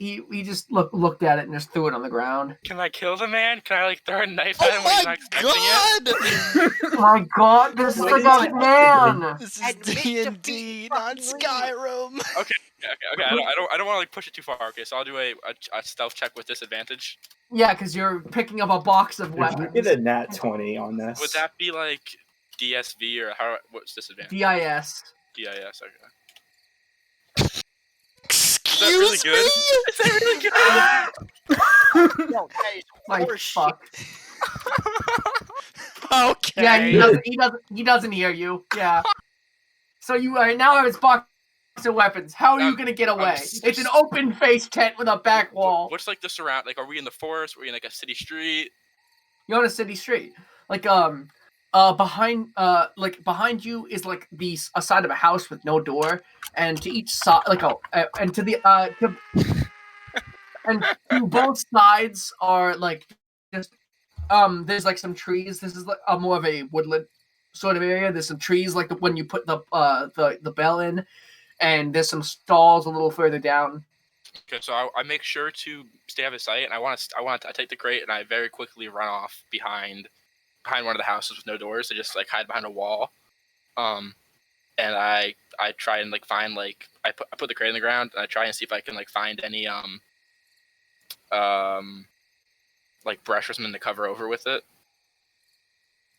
at it and just threw it on the ground.
Can I kill the man? Can I like throw a knife at him when he's not expecting it?
Oh my god, this is like a man.
This is D&D, not Skyrim.
Okay. I don't want to like push it too far. Okay, so I'll do a stealth check with disadvantage.
Yeah, because you're picking up a box of
If
weapons.
you get a nat 20 on this.
Would that be like DSV or what's disadvantage?
DIS.
DIS. Okay.
Excuse me?
Is that really good?
No, that is
My
horseshit.
fuck.
Okay.
Yeah, he doesn't hear you. Yeah. So you now have his box of weapons. How are you gonna get away? It's an open face tent with a back wall.
What's like the surround? Like, are we in the forest? Are we in like a city street?
You're on a city street. Like behind you is like a side of a house with no door, and to each side and to both sides are like just there's like some trees. This is like more of a woodland sort of area. There's some trees like when you put the bell in, and there's some stalls a little further down.
Okay, so I make sure to stay out of sight, and I take the crate and I very quickly run off behind one of the houses with no doors. I just like hide behind a wall, and I try and like find like I put the crate in the ground and I try and see if I can like find any like brush or something to cover over with it.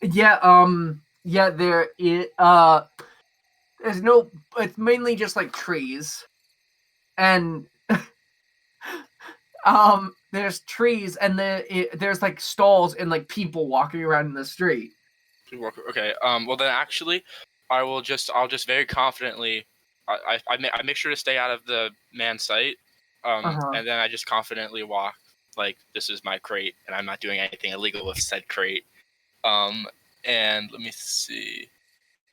Yeah, there is there's no. It's mainly just like trees, and there's trees, and there's like stalls and like people walking around in the street.
Okay. Well then, actually, I'll just very confidently. I make sure to stay out of the man's sight. And then I just confidently walk like this is my crate, and I'm not doing anything illegal with said crate. And let me see.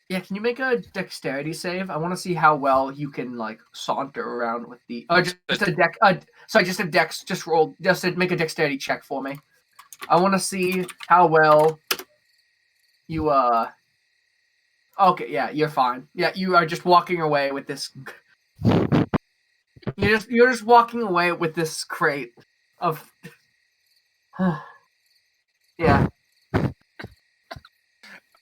Yeah, can you make a dexterity save? I want to see how well you can like saunter around with the. Just a dex. Just a dex. Just make a dexterity check for me. I want to see how well you. Okay, yeah, you're fine. Yeah, you are just walking away with this. You're just walking away with this crate of. Yeah.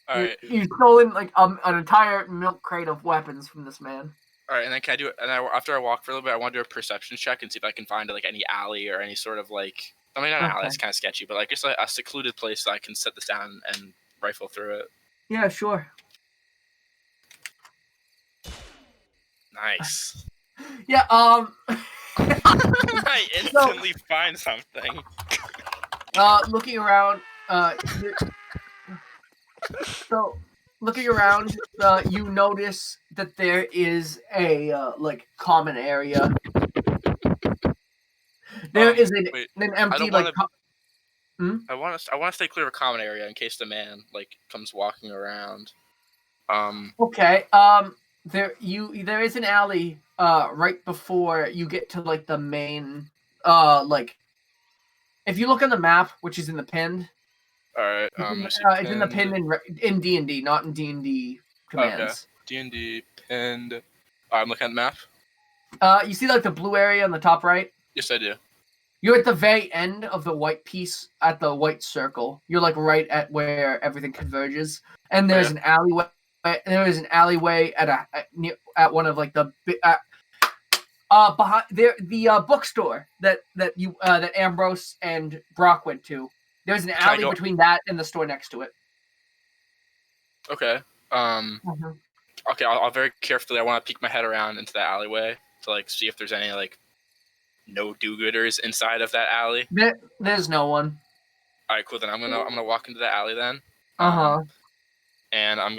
All right.
You've stolen like an entire milk crate of weapons from this man.
All right, and then can I do it? And after I walk for a little bit, I want to do a perception check and see if I can find like any alley or any sort of like. I mean, not an alley. It's kind of sketchy, but like just like a secluded place so I can set this down and rifle through it.
Yeah, sure.
Nice.
Yeah.
I instantly find something.
Looking around. So, looking around, you notice that there is a like common area. There is an empty like.
I want to stay clear of a common area in case the man like comes walking around.
Okay. There is an alley right before you get to like the main like. If you look on the map, which is in the pinned.
All right.
It's in the pin in D&D, not in D&D commands.
D&D pinned. I'm looking at the map.
You see like the blue area on the top right?
Yes, I do.
You're at the very end of the white piece at the white circle. You're like right at where everything converges, and there's an alleyway. There is an alleyway at one of like the behind there the bookstore that Ambrose and Brock went to. There's an alley between that and the store next to it.
Okay. Okay, I'll very carefully. I want to peek my head around into that alleyway to like see if there's any like no do-gooders inside of that alley.
There's no one.
All right, cool. Then I'm gonna walk into the alley then. And I'm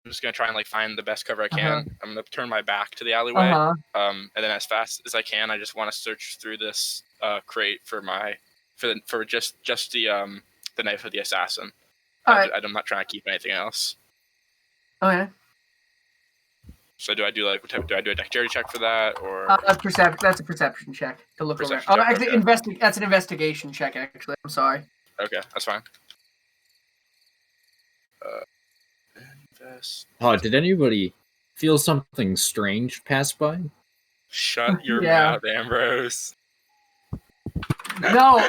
just gonna try and like find the best cover I can. I'm gonna turn my back to the alleyway. And then as fast as I can, I just want to search through this crate for just the knife of the assassin.
Right.
I'm not trying to keep anything else.
Okay.
So do I do a dexterity check for that, or
that's a perception check to look around. Actually, that's an investigation check. Actually, I'm sorry.
Okay, that's fine.
Did anybody feel something strange pass by?
Shut your mouth, Ambrose.
No,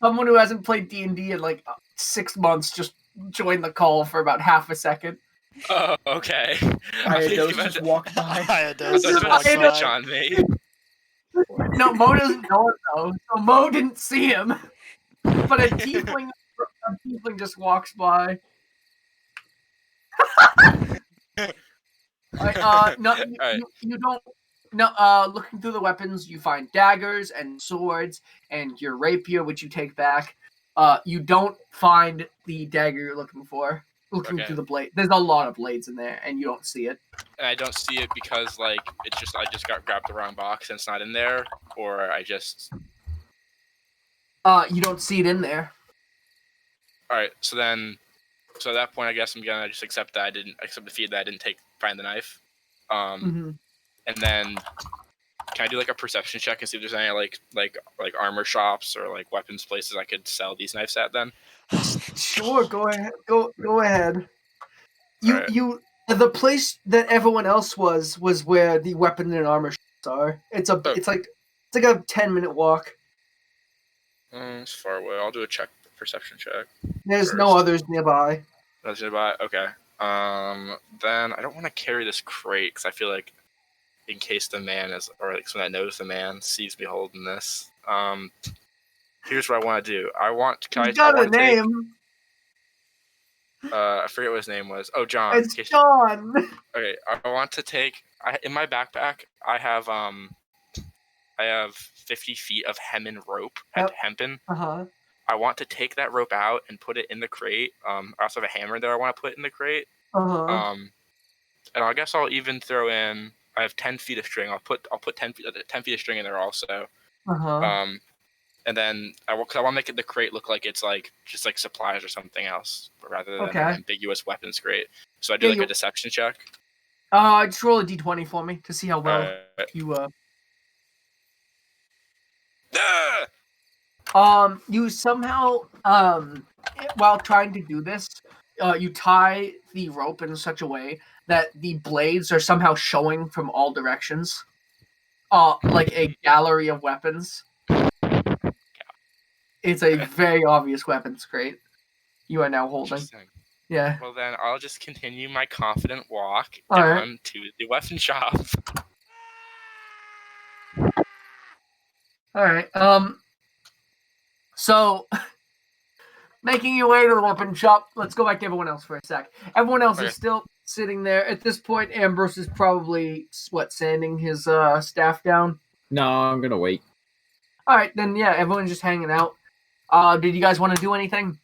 someone who hasn't played D&D in like 6 months just joined the call for about half a second.
Oh, okay.
Iados just walked by.
Iados just walked
snitch
by.
on me.
No, Mo doesn't know it though, so Mo didn't see him. But a tiefling just walks by. You don't. No, looking through the weapons, you find daggers and swords and your rapier, which you take back. You don't find the dagger you're looking for. Looking through the blade, there's a lot of blades in there, and you don't see it.
And I don't see it because I just grabbed the wrong box and it's not in there, or I just.
You don't see it in there.
All right, so at that point, I guess I'm gonna just accept that I didn't defeat that I didn't find the knife. And then can I do like a perception check and see if there's any like armor shops or like weapons places I could sell these knives at then?
Sure, go ahead. Go ahead. The place that everyone else was where the weapon and armor shops are. It's like a 10-minute walk.
It's far away. I'll do a perception check.
There's
first.
No others nearby.
That's nearby. Okay. Then I don't want to carry this crate because I feel like in case the man someone that knows the man sees me holding this. Here's what I want to do.
He's got a name.
I forget what his name was. Oh, John.
It's John.
Okay, I want to take. In my backpack, I have 50 feet of hempen rope. Hempen. I want to take that rope out and put it in the crate. I also have a hammer that I want to put in the crate. And I guess I'll even throw in. I have 10 feet of string. I'll put 10 feet of string in there also. And then I want to make the crate look like it's like just like supplies or something else, rather than an ambiguous weapons crate. So I do a deception check.
Just roll a d20 for me to see how well you. You somehow while trying to do this, you tie the rope in such a way that the blades are somehow showing from all directions, like a gallery of weapons. It's a very obvious weapons crate you are now holding. Yeah.
Well, then I'll just continue my confident walk down to the weapon shop.
All right. So, making your way to the weapon shop, let's go back to everyone else for a sec. Everyone else is still sitting there. At this point, Ambrose is probably, sanding his staff down?
No, I'm going to wait.
All right, then, yeah, everyone's just hanging out. Did you guys want to do anything?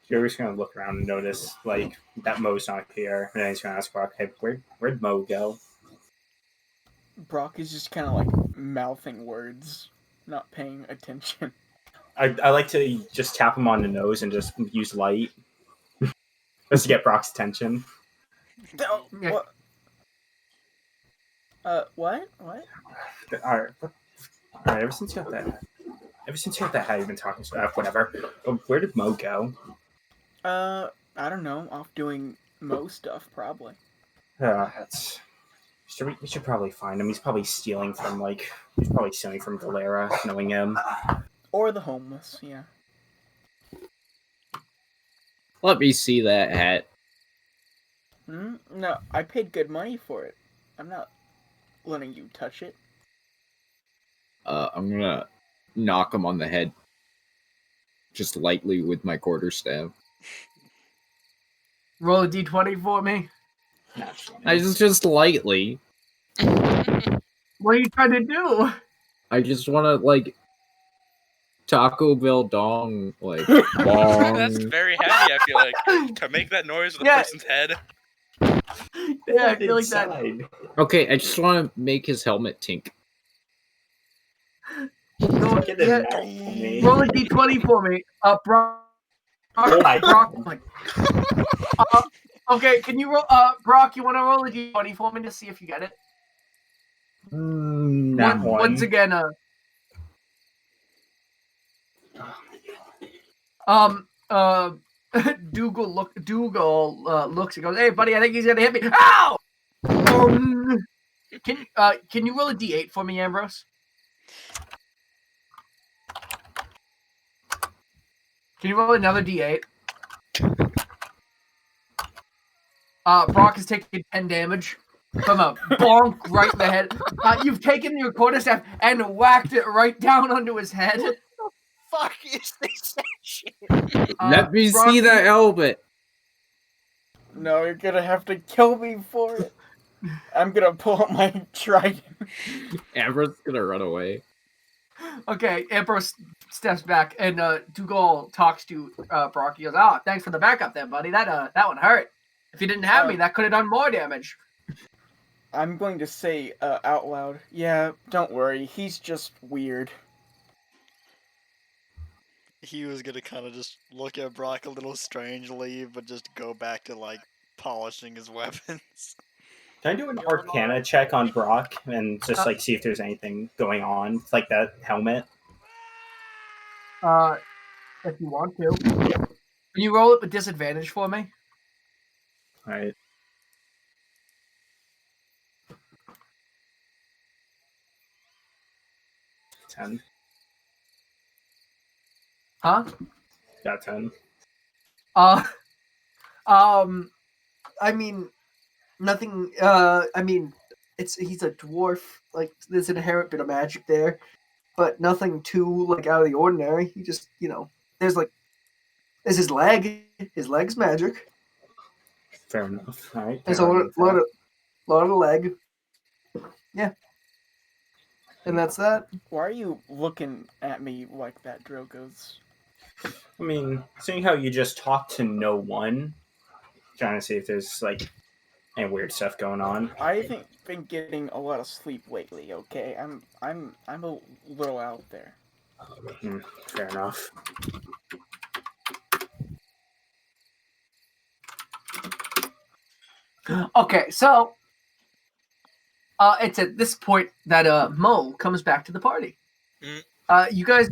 You're just going to look around and notice, like, that Mo's not here. And then he's going to ask Brock, hey, where'd Mo go?
Brock is just kind of, like, mouthing words, not paying attention.
I like to just tap him on the nose and just use light. Just to get Brock's attention.
What? What?
Alright, ever since you got that hat, you've been talking stuff, whatever. Where did Mo go?
I don't know. Off doing Mo stuff, probably.
That's. We should probably find him. He's probably stealing from Galera, knowing him.
Or the homeless, yeah.
Let me see that hat.
No, I paid good money for it. I'm not letting you touch it.
I'm gonna knock him on the head. Just lightly with my quarterstaff.
Roll a d20 for me.
Just lightly.
What are you trying to do?
I just wanna, like, Taco Bell dong, like, bong.
That's very heavy, I feel like. To make that noise with a person's head.
Yeah, I feel like that.
Okay, I just want to make his helmet tink.
Roll a d20 for me. Brock. Like, okay, can you roll? Brock, you want to roll a d20 for me to see if you get it? Once again, Dougal looks and goes, "Hey, buddy, I think he's gonna hit me." Ow! Can you roll a d8 for me, Ambrose? Can you roll another d8? Brock is taking 10 damage from a bonk right in the head. You've taken your quarterstaff and whacked it right down onto his head.
Fuck is this shit?
Let me
Brock,
see that helmet.
No, you're gonna have to kill me for it. I'm gonna pull out my trident.
Amber's gonna run away.
Okay, Ambrose steps back and Dougal talks to Brock. He goes, "Oh, thanks for the backup there, buddy. That one hurt. If you didn't have me, that could have done more damage."
I'm going to say out loud, yeah, don't worry, he's just weird.
He was gonna kind of just look at Brock a little strangely, but just go back to, like, polishing his weapons.
Can I do an Arcana check on Brock and just like see if there's anything going on, like that helmet?
If you want to. Can you roll it with disadvantage for me?
All right. $10.
Huh?
Got 10.
I mean, nothing. I mean, he's a dwarf. Like, there's an inherent bit of magic there, but nothing too like out of the ordinary. He just, there's his leg. His leg's magic.
Fair enough. All right.
There's a lot of leg. Yeah. And that's that.
Why are you looking at me like that, Drogos?
I mean, seeing how you just talked to no one, trying to see if there's like any weird stuff going on.
I've been getting a lot of sleep lately. Okay, I'm a little out there.
Fair enough.
Okay, so it's at this point that Mo comes back to the party. You guys,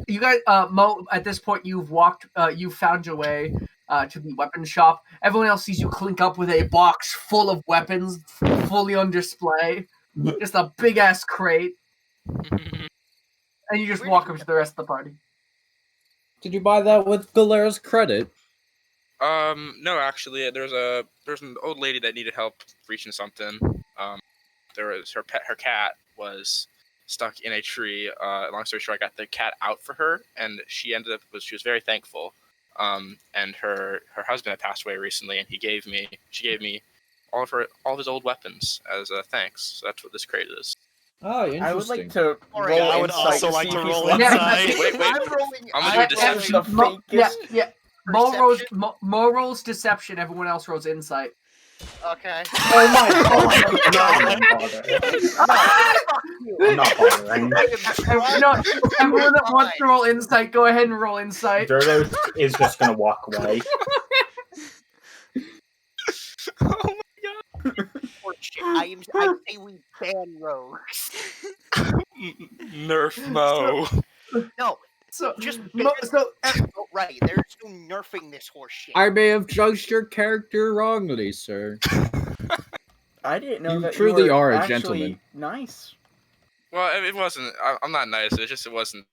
Mo, at this point you've found your way to the weapon shop. Everyone else sees you clink up with a box full of weapons, fully on display. Just a big ass crate. And you just walk up to the rest of the party.
Did you buy that with Galera's credit?
No, actually, there's an old lady that needed help reaching something. There was her cat was stuck in a tree. Long story short, I got the cat out for her, and she was very thankful. And her husband had passed away recently, and she gave me all of his old weapons as a thanks. So that's what this crate is.
Oh, interesting.
I would like to roll
I would
insight
also
to
like
see
to
if he's
roll
like-
insight.
Wait. I'm gonna do a deception.
The fakest.
Yeah. Mo rolls deception. Everyone else rolls insight.
Okay.
Oh my god!
I'm not bothering.
No, everyone that wants to roll insight, go ahead and roll insight.
Durgo is just gonna walk away.
I say we ban rogues.
Nerf Mo.
No,
So
just
Mo, so
right. There's no nerfing this horse shit.
I may have judged your character wrongly, sir.
I didn't know
You
that
truly
you were
are a
actually
gentleman.
Nice.
Well, it wasn't. I'm not nice. It wasn't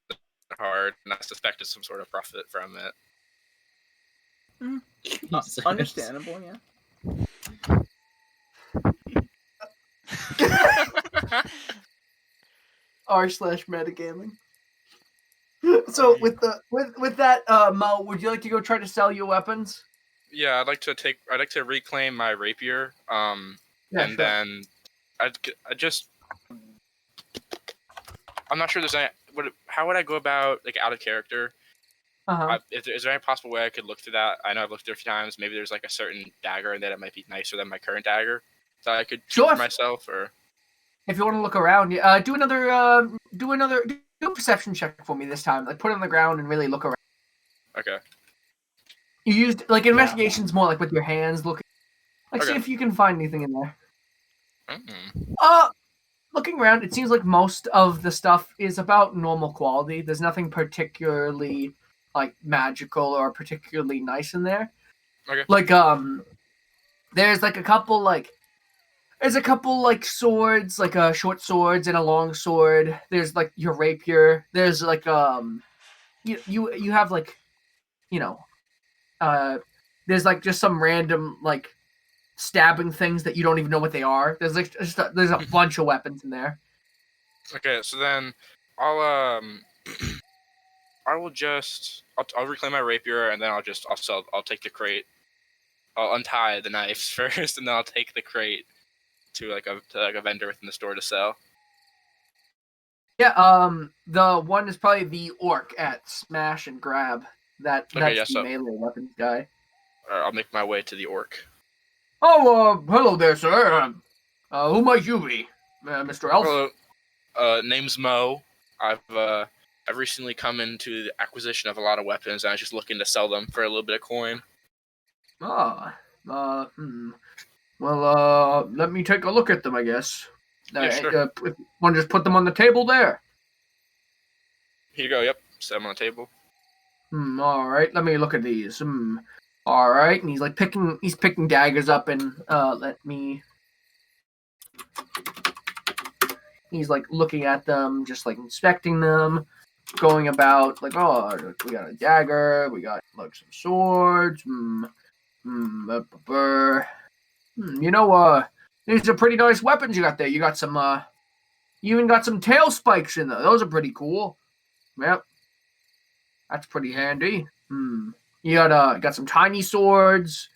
hard, and I suspected some sort of profit from it.
Jesus.
Understandable, yeah.
r/metagaming. So with that, Mo, would you like to go try to sell your weapons?
Yeah, I'd like to reclaim my rapier.
Yeah,
and
sure.
then I just. I'm not sure there's any. How would I go about like out of character? Is there any possible way I could look through that? I know I've looked through a few times. Maybe there's like a certain dagger in there that might be nicer than my current dagger that I could choose for myself, or
if you want to look around, do a perception check for me this time. Like put it on the ground and really look around.
Okay.
You used like investigation's more like with your hands looking. Like see
Okay.
if you can find anything in there.
Mm-mm.
Looking around, it seems like most of the stuff is about normal quality. There's nothing particularly like magical or particularly nice in there.
Okay.
Like there's like a couple like swords, like short swords and a long sword. There's like your rapier. There's like you have like there's like just some random like stabbing things that you don't even know what they are. There's like there's a bunch of weapons in there.
Okay, so then I'll reclaim my rapier, and then I'll take the crate. I'll untie the knives first, and then I'll take the crate to a vendor within the store to sell.
Yeah, the one is probably the orc at Smash and Grab. That's the melee weapons guy.
I'll make my way to the orc.
Oh, hello there, sir. Who might you be, Mr. Elf?
Hello. Name's Mo. I've recently come into the acquisition of a lot of weapons, and I was just looking to sell them for a little bit of coin.
Well, let me take a look at them, I guess.
Yeah, sure.
Want to just put them on the table there?
Here you go. Yep, set them on the table.
All right. Let me look at these. All right. And he's picking daggers up, and he's like looking at them, just like inspecting them, going about like, oh, we got a dagger, we got like some swords. These are pretty nice weapons you got there. You got some, you even got some tail spikes in there. Those are pretty cool. Yep. That's pretty handy. You got some tiny swords.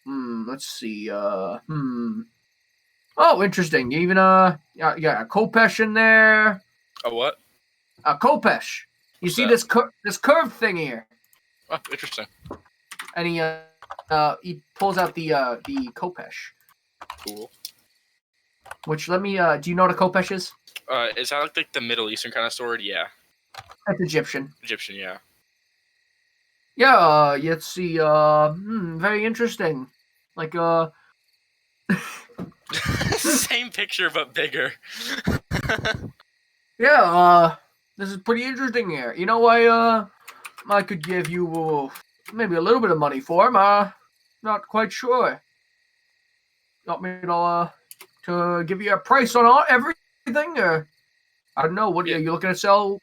Let's see. Oh, interesting. You even you got a Kopesh in there.
A what?
A Kopesh. You see this curved thing here?
Oh, interesting.
And he pulls out the Kopesh.
Cool.
Which do you know what a Kopesh is?
Is that like the Middle Eastern kind of sword? Yeah.
That's Egyptian.
Egyptian, yeah.
Yeah, let's see, very interesting. Like,
Same picture, but bigger.
Yeah, this is pretty interesting here. You know, I could give you maybe a little bit of money for him. Not quite sure. Want me to give you a price on everything, or I don't know. What are you looking to sell?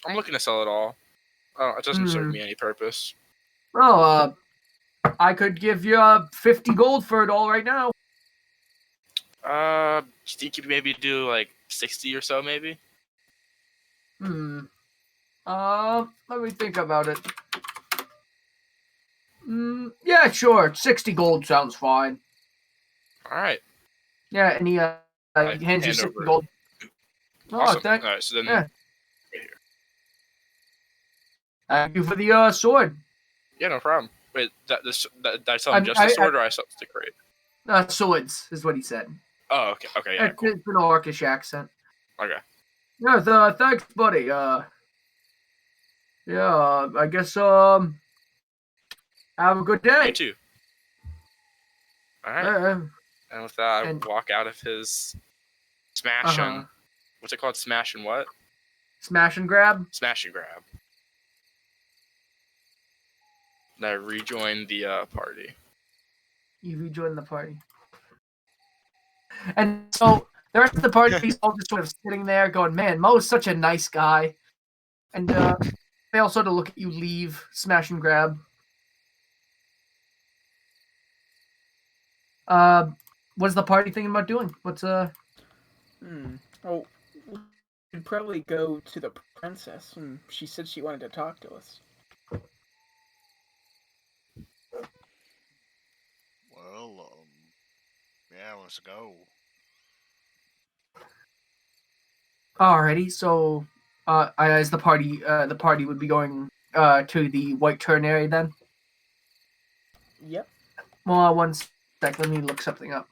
I'm looking to sell it all. Oh, it doesn't serve me any purpose.
Well, I could give you 50 gold for it all right now.
Do you think you maybe do like 60 or so, maybe?
Let me think about it. Yeah, sure. 60 gold sounds fine.
All right.
Yeah, and he hands you 60 gold.
Awesome.
Oh, thanks.
All right, so then.
Yeah. Thank you for the sword.
Yeah, no problem. Wait, did I sell him just the sword, or I sold the crate?
Swords is what he said.
Oh, okay. Okay, yeah, cool.
It's an orcish accent.
Okay.
Yeah, thanks, buddy. I guess, have a good day.
You too. All right. And with that, I walk out of his smash and... What's it called? Smash and what?
Smash and grab?
Smash and grab. and I rejoin the party.
You rejoin the party. And so the rest of the party is all just sort of sitting there going, man, Mo's such a nice guy. And they all sort of look at you leave, smash and grab. What's the party thinking about doing? What's
Oh, we should probably go to the princess. She said she wanted to talk to us.
Well, yeah, let's go.
Alrighty, so as the party would be going to the White Turn area then?
Yep.
Well, one sec, let me look something up.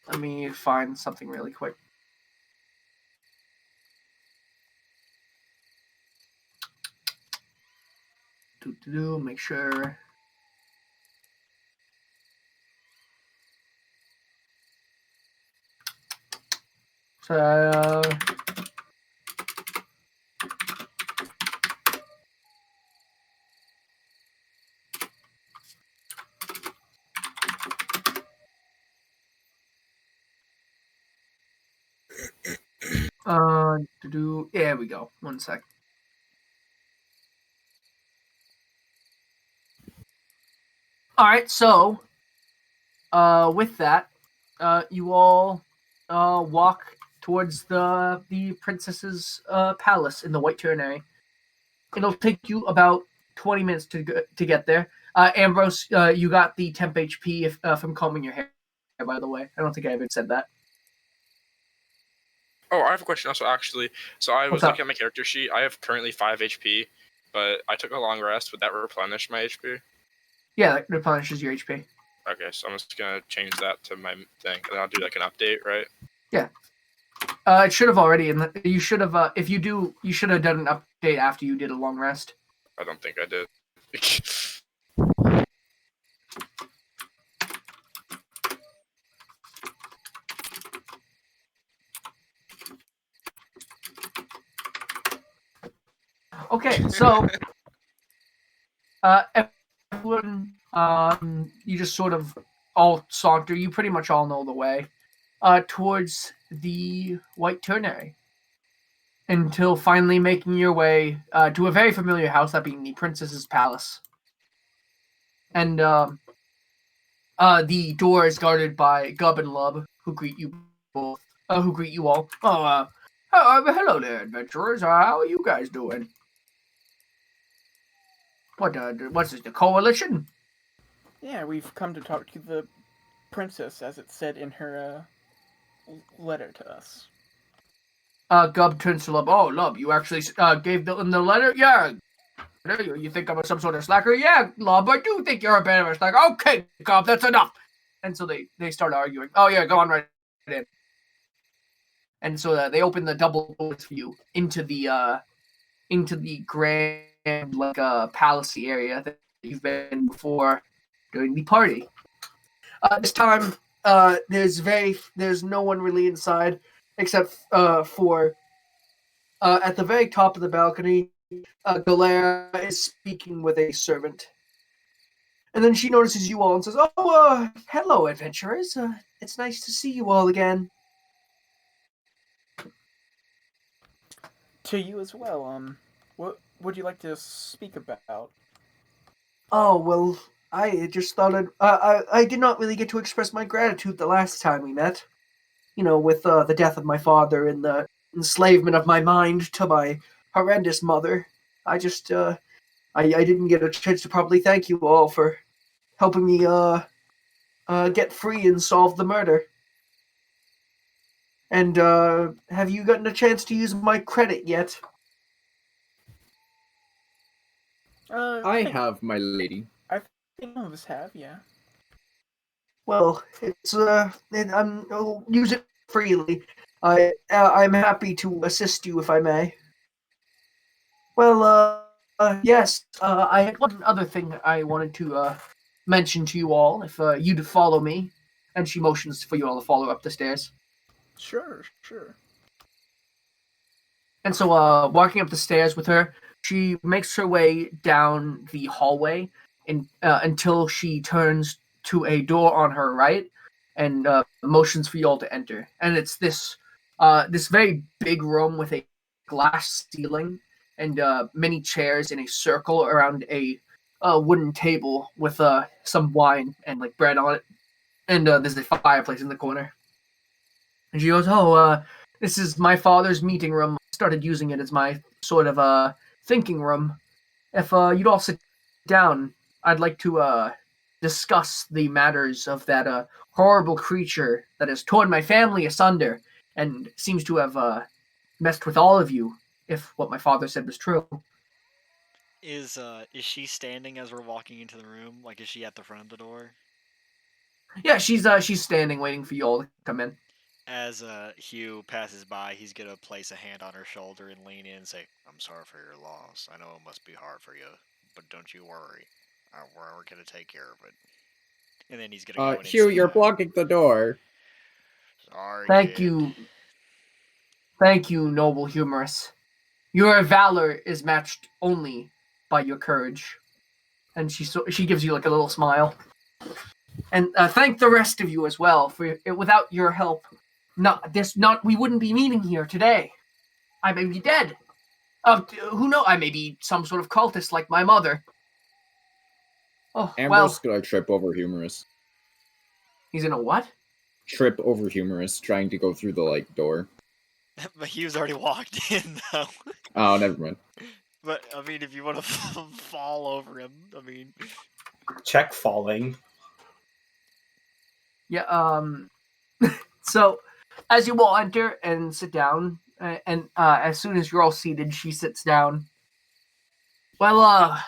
Let me find something really quick. Make sure. So, there we go. One sec. All right, so with that, you all walk towards the princess's palace in the White Ternary. It'll take you about 20 minutes to get there. Ambrose, you got the temp HP from combing your hair, by the way. I don't think I ever said that.
Oh, I have a question also, actually. So I was looking at my character sheet. I have currently 5 HP, but I took a long rest. Would that replenish my HP?
Yeah, that replenishes your HP.
Okay, so I'm just going to change that to my thing, and I'll do like an update, right?
Yeah. It should have already, and you should have, if you do, you should have done an update after you did a long rest.
I don't think I did.
Okay, so everyone, you just sort of all saunter. You pretty much all know the way towards the White Ternary, until finally making your way to a very familiar house, that being the princess's palace. And the door is guarded by Gub and Lub, who greet you both. Who greet you all. Hello there, adventurers. How are you guys doing? What's this, the coalition?
Yeah, we've come to talk to the princess, as it said in her letter to us.
Gub turns to Lub. Oh, Lub, you actually gave them the letter? Yeah. You think I'm some sort of slacker? Yeah, Lub, I do think you're a bit of a slacker. Okay, Gub, that's enough. And so they start arguing. Oh, yeah, go on right in. And so they open the double doors for you into the grand, like, palacey area that you've been before during the party. This time, there's no one really inside, except for at the very top of the balcony, Galera is speaking with a servant. And then she notices you all and says, "Oh, hello, adventurers. It's nice to see you all again."
To you as well. What would you like to speak about?
Oh, well, I just thought I did not really get to express my gratitude the last time we met. You know, with the death of my father and the enslavement of my mind to my horrendous mother. I just, I didn't get a chance to properly thank you all for helping me, get free and solve the murder. And, have you gotten a chance to use my credit yet?
I have, my lady.
I think all of us have, yeah.
Well, it's, I'll use it freely. I'm happy to assist you if I may. Well, yes, I had one other thing I wanted to, mention to you all, if, you'd follow me. And she motions for you all to follow up the stairs.
Sure.
And so, walking up the stairs with her, she makes her way down the hallway until she turns to a door on her right and motions for you all to enter. And it's this very big room with a glass ceiling and many chairs in a circle around a wooden table with some wine and like bread on it. And there's a fireplace in the corner. And she goes, "Oh, this is my father's meeting room. I started using it as my sort of thinking room. If you'd all sit down, I'd like to discuss the matters of that horrible creature that has torn my family asunder and seems to have messed with all of you, if what my father said was true."
Is she standing as we're walking into the room? Like, is she at the front of the door?
Yeah, she's standing waiting for you all to come in.
As Hugh passes by, he's gonna place a hand on her shoulder and lean in and say, "I'm sorry for your loss. I know it must be hard for you, but don't you worry. We're gonna take care of it." And then he's gonna go in and
Hugh,
say,
you're blocking the door.
"Sorry,
Thank
kid."
you, noble humorous. Your valor is matched only by your courage. And she gives you like a little smile. And thank the rest of you as well, for without your help, we wouldn't be meeting here today. I may be dead. Who knows? I may be some sort of cultist like my mother. Oh,
Amber's gonna trip over Humorous.
He's in a what?
Trip over Humorous, trying to go through the door.
But Hugh's already walked in, though.
Oh, never mind.
But, I mean, if you want to fall over him, I mean...
Check falling.
Yeah, so, as you all enter and sit down, and as soon as you're all seated, she sits down. Well,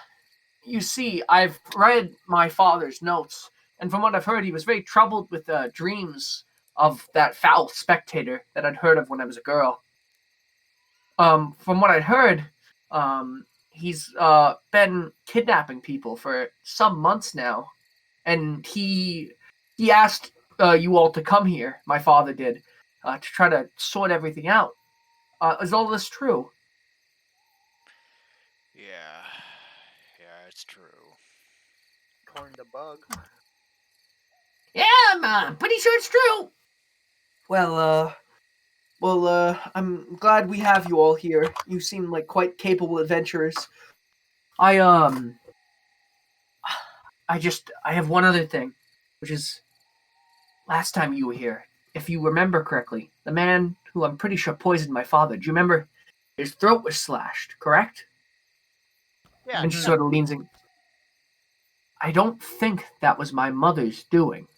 you see, I've read my father's notes, and from what I've heard, he was very troubled with dreams of that foul spectator that I'd heard of when I was a girl. From what I'd heard, he's been kidnapping people for some months now, and he asked you all to come here. My father did, to try to sort everything out. Is all this true?
Yeah, it's true.
According to Bug.
Yeah, I'm pretty sure it's true. Well, I'm glad we have you all here. You seem like quite capable adventurers. I have one other thing, which is, last time you were here, if you remember correctly, the man who I'm pretty sure poisoned my father, do you remember? His throat was slashed, correct?
Yeah.
And she sort of leans in. I don't think that was my mother's doing.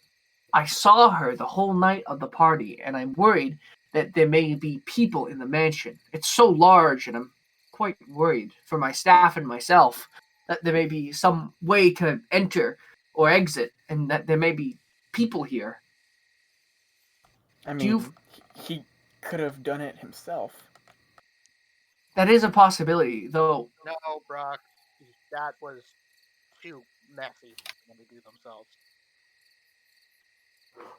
I saw her the whole night of the party, and I'm worried that there may be people in the mansion. It's so large, and I'm quite worried for my staff and myself that there may be some way to enter or exit, and that there may be people here.
I mean, he could have done it himself.
That is a possibility, though.
No, Brock. That was too messy for them to do themselves.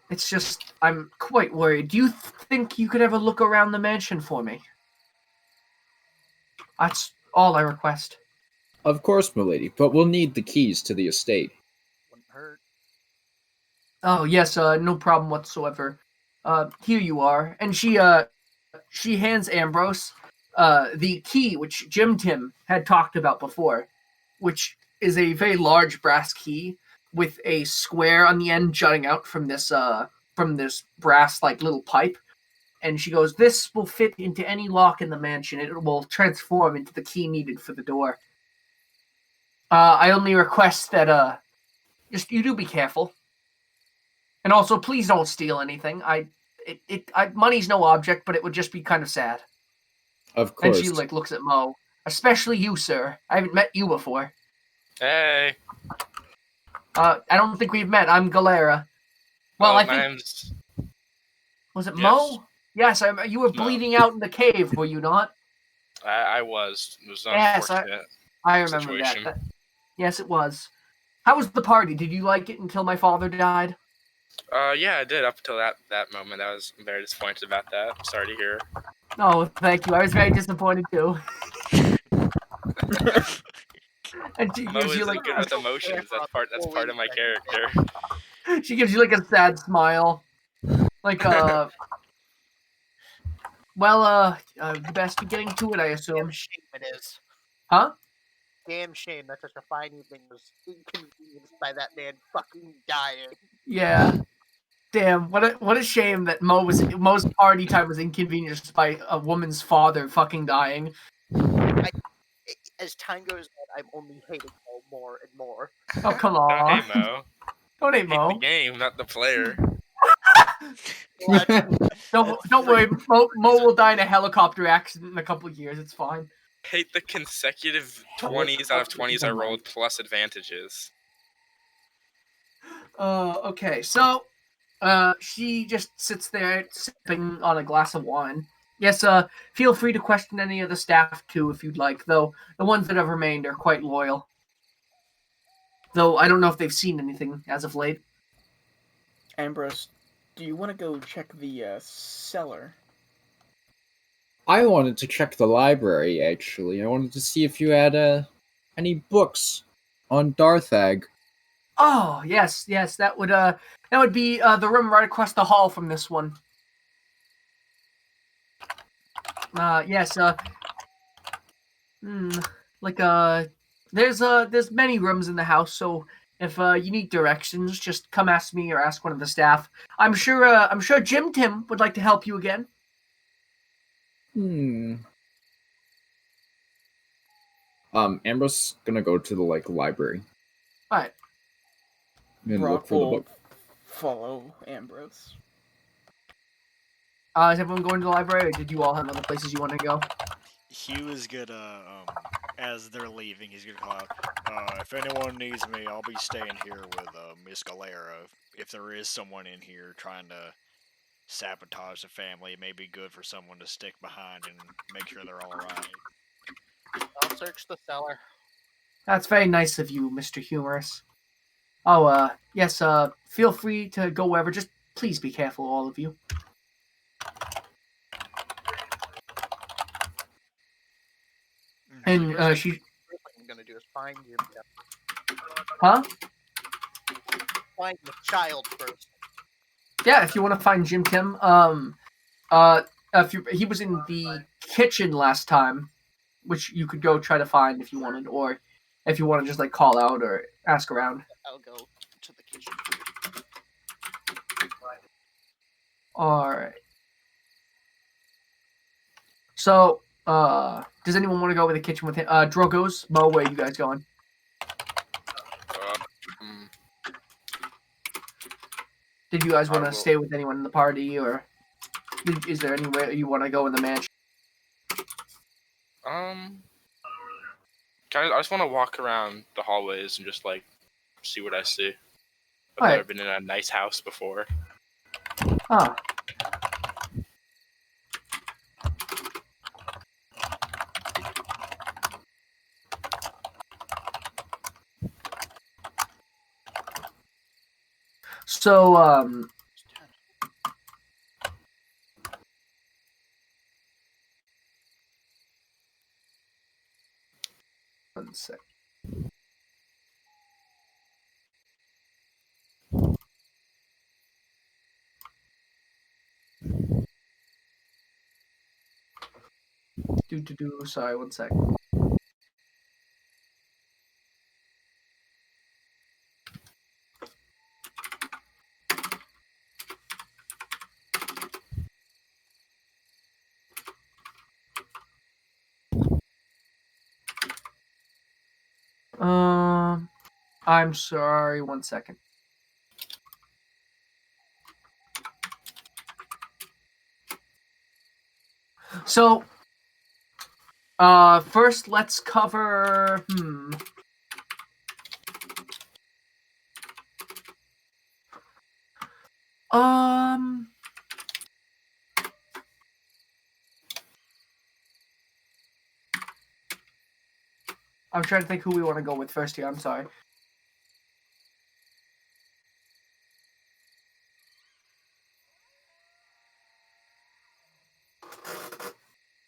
It's just, I'm quite worried. Do you think you could ever look around the mansion for me? That's all I request.
Of course, milady, but we'll need the keys to the estate.
Wouldn't hurt.
Oh, yes, no problem whatsoever. Here you are. And she hands Ambrose the key which Jim Tim had talked about before, which is a very large brass key with a square on the end jutting out from this brass like little pipe. And she goes, "This will fit into any lock in the mansion. It will transform into the key needed for the door. I only request that just you do be careful. And also, please don't steal anything. Money's no object, but it would just be kind of sad."
Of course.
And she looks at Mo, especially you, sir. I haven't met you before.
Hey.
I don't think we've met. I'm Galera. Well, I think. Was it
Yes.
Mo? Yes, you were bleeding out in the cave, were you not?
I was. It was
Yes,
unfortunate.
I remember
situation.
that. Yes, it was. How was the party? Did you like it until my father died?
Yeah, I did up until that moment. I was very disappointed about that. Sorry to hear.
Oh, thank you. I was very disappointed too. And she
Mo
gives you
isn't
like
good with emotions. That's part of my character.
she gives you like a sad smile. Like you best be getting to it, I
Damn
assume.
shame it is.
Huh?
Damn shame that such a fine evening was inconvenienced by that man fucking dying.
Yeah. Damn, what a shame that Mo's party time was inconvenienced by a woman's father fucking dying.
As time goes on, I'm only hating Mo more and more.
Oh come
Don't
on.
hate Mo.
Don't hate
Hate
Mo.
the game, not the player.
Don't worry, Mo will die in a helicopter accident in a couple of years. It's fine.
Hate the consecutive 20s out of 20s I rolled plus advantages.
Okay, so she just sits there sipping on a glass of wine. Yes, feel free to question any of the staff too if you'd like, though the ones that have remained are quite loyal. Though I don't know if they've seen anything as of late.
Ambrose, do you want to go check the cellar?
I wanted to check the library, actually. I wanted to see if you had any books on Darthag.
Oh, yes, that would be the room right across the hall from this one. Yes, there's many rooms in the house, so if you need directions, just come ask me or ask one of the staff. I'm sure Jim Tim would like to help you again.
Ambrose gonna go to the library.
Alright.
And
Brock
look for the
will
book.
follow Ambrose.
Is everyone going to the library, or did you all have other places you want to go?
He was gonna, as they're leaving, he's gonna call out, if anyone needs me, I'll be staying here with Miss Galera. If there is someone in here trying to sabotage the family, it may be good for someone to stick behind and make sure they're alright.
I'll search the cellar.
That's very nice of you, Mr. Humorous. Oh, yes, feel free to go wherever. Just please be careful, all of you. And she.
First thing I'm gonna do is find Jim Tim.
Huh?
Find the child first.
Yeah, if you want to find Jim Tim, he was in the kitchen last time, which you could go try to find if you wanted, or if you want to just like call out or ask around.
I'll go to the kitchen.
All right. So, does anyone want to go in the kitchen with him? Drogos, Mo, where are you guys going? Did you guys want to stay with anyone in the party, or is there anywhere you want to go in the mansion?
I just want to walk around the hallways and just like see what I see. I've never been in a nice house before.
Huh. So, 1 sec. Sorry, 1 sec. I'm sorry, 1 second. So, first let's cover, I'm trying to think who we want to go with first here, I'm sorry.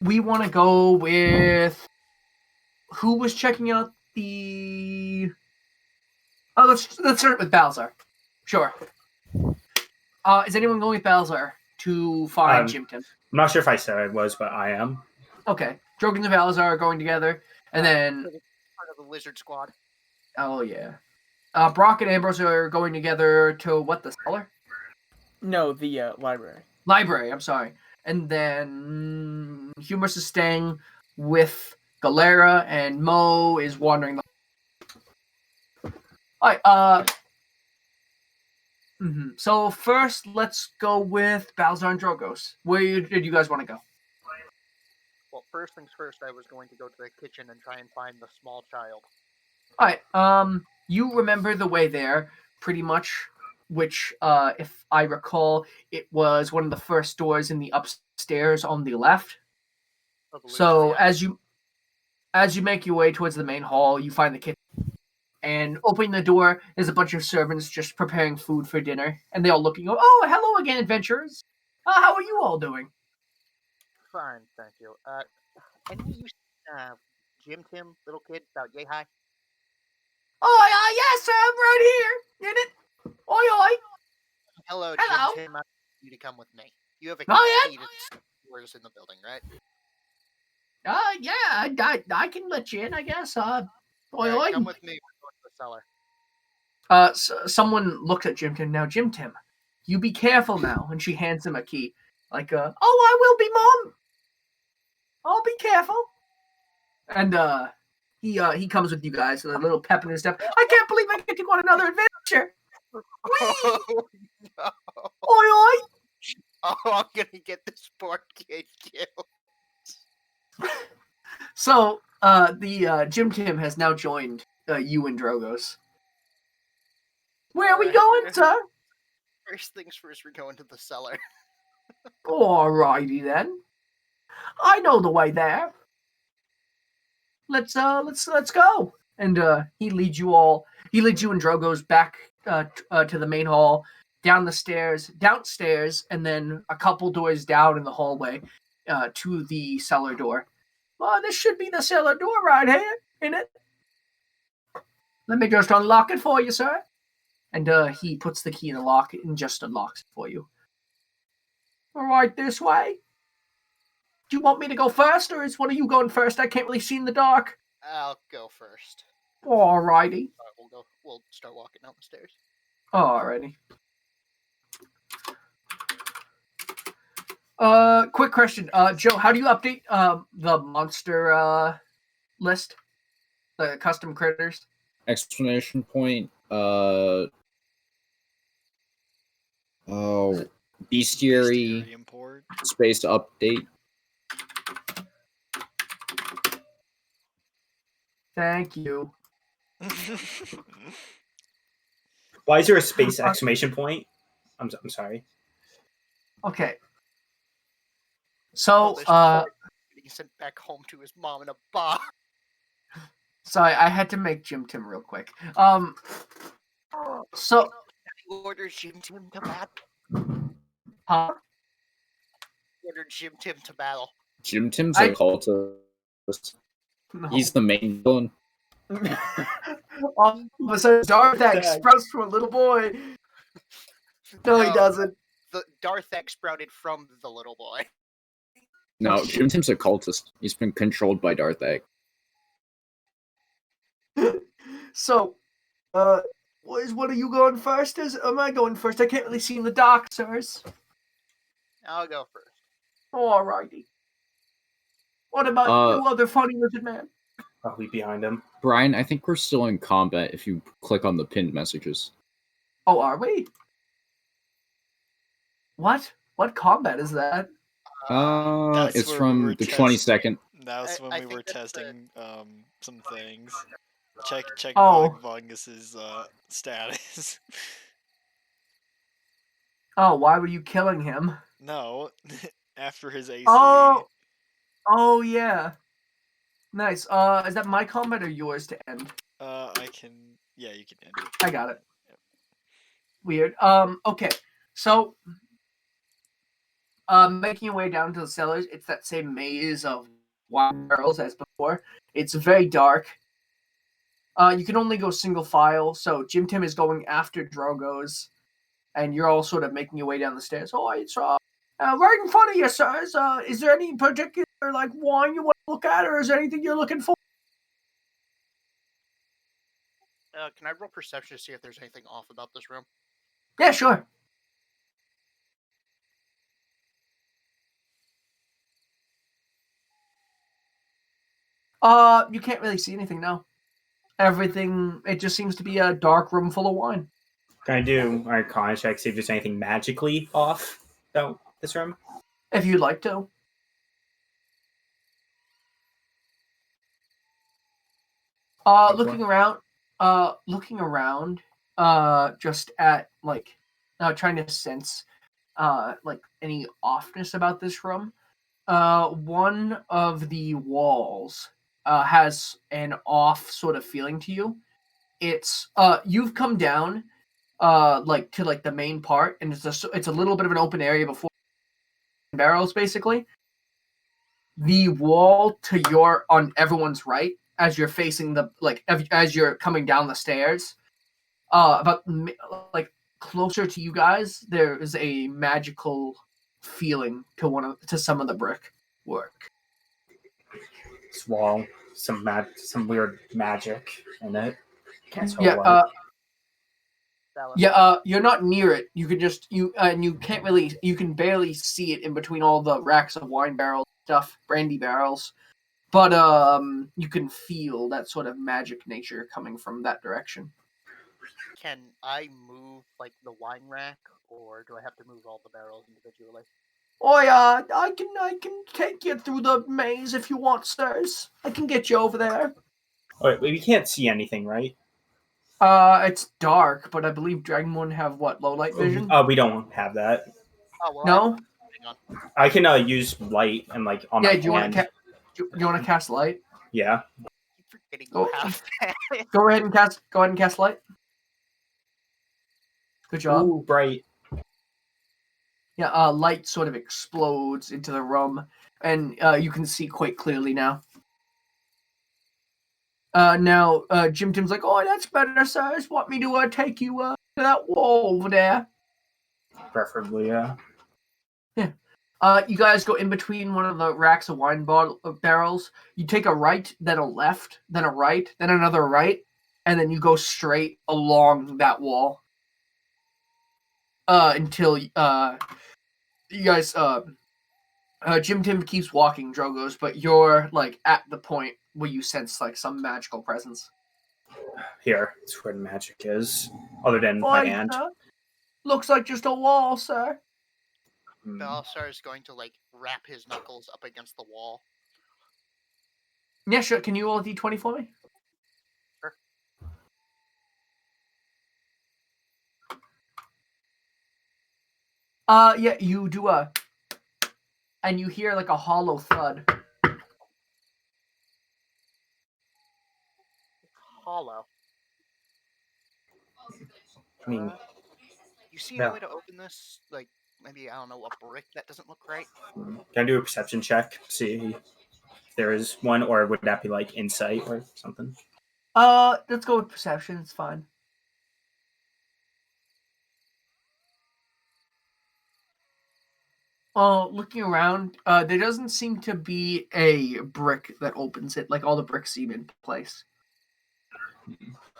We want to go with who was checking out the Let's start with Balzar. Sure. Is anyone going with Balzar to find Jim Tim?
I'm not sure if I said I was, but I am.
Okay. Drogon and Balzar are going together, and then
part of the lizard squad.
Oh yeah. Brock and Ambrose are going together to what, the cellar?
No, the library.
Library, I'm sorry. And then Humorous is staying with Galera, and Mo is wandering the. Alright, So first, let's go with Balzar and Drogos. Where did you guys want to go?
Well, first things first, I was going to go to the kitchen and try and find the small child.
Alright, you remember the way there, pretty much, which, if I recall, it was one of the first doors in the upstairs on the left. So as you make your way towards the main hall, you find the kitchen. And opening the door, there's a bunch of servants just preparing food for dinner. And they all look and go, "Oh, hello again, adventurers. How are you all doing?"
Fine, thank you. Any of you Jim Tim, little kid, about yay high?
Oh, yes, sir, I'm right here. In it. Oi, oi.
Hello,
Hello.
Jim Tim. I want you to come with me. You have a
Oh,
key to doors in the building, right?
Yeah, I can let you in, I guess. Oi, oi.
Come with me. We're going to the cellar.
Someone looks at Jim Tim. Now, Jim Tim, you be careful now. And she hands him a key. Like, oh, I will be, Mom. I'll be careful. And, he comes with you guys with a little pep in his step. I can't believe I get to go on another adventure.
Oh, no.
Oi, oi.
Oh, I'm gonna get this poor kid killed.
So, the Jim Tim has now joined you and Drogos. Where are we going, sir?
First things first, we're going to the cellar.
Alrighty then. I know the way there. Let's go. And he leads you and Drogos back to the main hall, downstairs, and then a couple doors down in the hallway to the cellar door. Well, this should be the cellar door right here, isn't it? Let me just unlock it for you, sir. And he puts the key in the lock and just unlocks it for you. All right, this way. Do you want me to go first, or is one of you going first? I can't really see in the dark.
I'll go first.
Alrighty.
We'll start walking down the stairs.
Alrighty. Quick question. Joe, how do you update the monster list? The custom critters?
Exclamation point. Bestiary
import.
Space update.
Thank you.
Why is there a space exclamation point? I'm sorry.
Okay. So,
he sent back home to his mom in a box.
Sorry, I had to make Jim Tim real quick. So
he ordered Jim Tim to battle.
Huh?
Ordered Jim Tim to battle.
Jim Tim's a cultist.
No.
He's the main villain.
All of a sudden, Darthak sprouts from a little boy. No, he doesn't.
The Darthak sprouted from the little boy.
No, Jim Tim's a cultist. He's been controlled by Darthak.
So, is one of you going first? Am I going first? I can't really see in the dark, sirs.
I'll go first.
Alrighty. What about you, other funny lizard man?
I'll be behind him.
Brian, I think we're still in combat if you click on the pinned messages.
Oh, are we? What? What combat is that?
It's from the 22nd.
That was when we were testing some things. Check
Oh.
Vungus's status.
Oh, why were you killing him?
No, after his AC.
Oh yeah. Nice. Is that my combat or yours to end?
I can. Yeah, you can end it.
I got it. Yep. Weird. Okay. So, making your way down to the cellars, it's that same maze of wine barrels as before. It's very dark. You can only go single file, so Jim Tim is going after Drogos, and you're all sort of making your way down the stairs. Oh, it's right in front of you, sirs. Is there any particular like wine you want to look at, or is there anything you're looking for?
Can I roll perception to see if there's anything off about this room?
Yeah, sure. You can't really see anything now. Everything, it just seems to be a dark room full of wine.
Can I do an Arcana check, see if there's anything magically off about this room?
If you'd like to. Looking around, just at, like, trying to sense, like, any offness about this room. One of the walls, has an off sort of feeling to you. It's, you've come down, like, to, like, the main part, and it's a little bit of an open area before barrels, basically. The wall to on everyone's right, as you're facing as you're coming down the stairs, about like closer to you guys, there is a magical feeling to some of the brick work.
This wall, some weird magic in it. Can't tell what.
You're not near it. You can you can't really, you can barely see it in between all the racks of wine barrels stuff, brandy barrels. But you can feel that sort of magic nature coming from that direction.
Can I move like the wine rack, or do I have to move all the barrels individually?
Oh yeah, I can take you through the maze if you want, sirs. I can get you over there.
Oh, wait, we can't see anything, right?
It's dark, but I believe Dragonborn have what, low light vision?
Oh, we don't have that.
Oh well.
No.
Hang on.
I can use light and like on my
do you want to you want to cast light?
Yeah.
Keep forgetting you have that.
Go ahead and cast light. Good job.
Ooh, bright.
Yeah, light sort of explodes into the room, and you can see quite clearly now. Now, Jim Tim's like, oh, that's better, sirs. Want me to take you to that wall over there?
Preferably, yeah.
Yeah. You guys go in between one of the racks of wine barrels. You take a right, then a left, then a right, then another right, and then you go straight along that wall. Until you guys, Jim Tim keeps walking, Drogos, but you're like at the point where you sense like some magical presence.
Here, it's where the magic is. Other than my hand.
Looks like just a wall, sir.
Belisar is going to like wrap his knuckles up against the wall.
Yeah, sure. Can you roll a d20 for me?
Sure.
Yeah, you do and you hear like a hollow thud.
Hollow.
I mean,
you see any way to open this? Like maybe, I don't know, a brick that doesn't look right?
Can I do a perception check? See if there is one, or would that be like insight or something?
Let's go with perception. It's fine. Looking around, there doesn't seem to be a brick that opens it. Like all the bricks seem in place.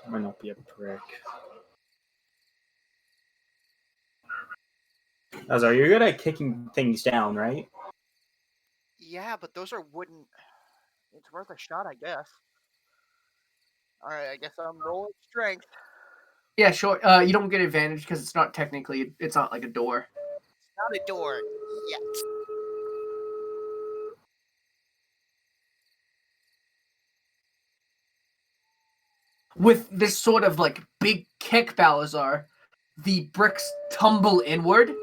Might not be a brick. Azar, you're good at kicking things down, right?
Yeah, but those are wooden. It's worth a shot, I guess. Alright, I guess I'm rolling strength.
Yeah, sure. You don't get advantage because it's not technically, it's not like a door.
It's not a door yet.
With this sort of like big kick, Balazar, the bricks tumble inward,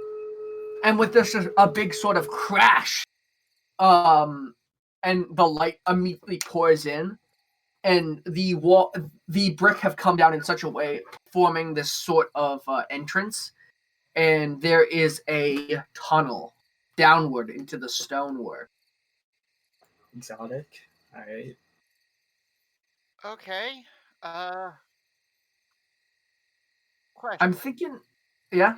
and with this a big sort of crash, and the light immediately pours in, and the brick have come down in such a way, forming this sort of entrance, and there is a tunnel downward into the stonework.
Exotic. All right.
Okay. Question.
I'm thinking, yeah.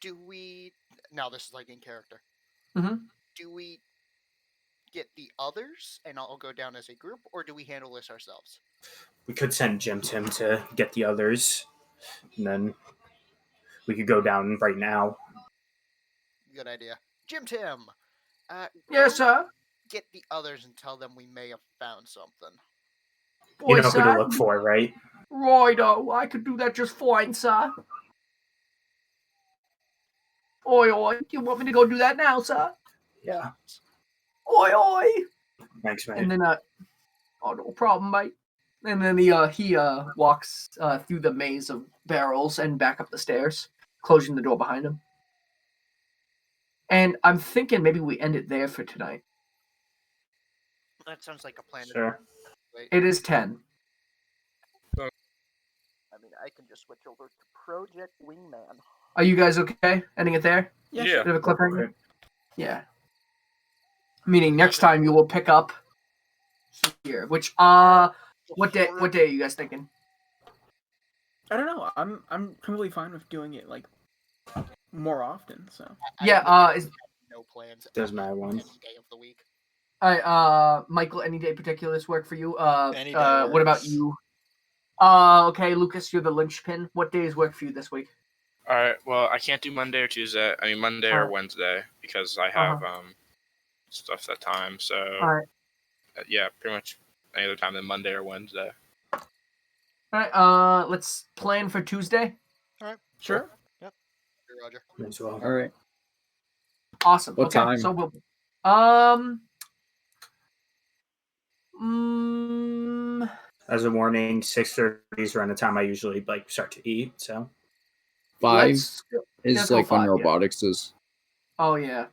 Do we? Now this is like in character.
Mm-hmm.
Do we get the others and I'll go down as a group, or do we handle this ourselves?
We could send Jim Tim to get the others, and then we could go down right now.
Good idea. Jim Tim.
Yes,
go
sir.
Get the others and tell them we may have found something.
You know who
sir.
to look for, right?
Righto, I could do that just fine, sir. Oi, oi. Do you want me to go do that now, sir?
Yeah.
Oi, oi.
Thanks, mate.
And then, oh, no problem, mate. And then he walks through the maze of barrels and back up the stairs, closing the door behind him. And I'm thinking maybe we end it there for tonight.
That sounds like a plan.
Sure.
Wait,
It is 10.
I mean, I can just switch over to Project Wingman.
Are you guys okay? Ending it there?
Yeah.
Bit of a cliffhanger? Yeah. Meaning next time you will pick up here. Which what day are you guys thinking?
I don't know. I'm completely fine with doing it like more often. So
Yeah, is
no plans.
Doesn't matter one.
Any day of the week.
Michael, any day particulars work for you?
Any day
What about
works.
you? Okay, Lucas, you're the linchpin. What days work for you this week?
All right. Well, I can't do Monday or Tuesday. I mean Monday or Wednesday because I have stuff that time. So
Alright.
Yeah, pretty much any other time than Monday or Wednesday.
Alright, let's plan for Tuesday.
Alright.
sure.
Hey, Roger.
Might as well.
All right.
Awesome.
What
okay,
time?
so we'll
As a warning, 6:30 is around the time I usually start to eat. So
5
let's go-
is
let's go
like when
5, yeah.
robotics is.
Oh yeah.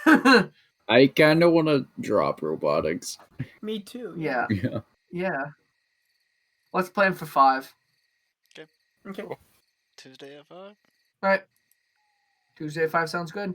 I kind of want to drop robotics.
Me too.
yeah.
Yeah.
Yeah. Let's plan for 5.
Okay.
Tuesday at 5.
Right. Tuesday at 5 sounds good.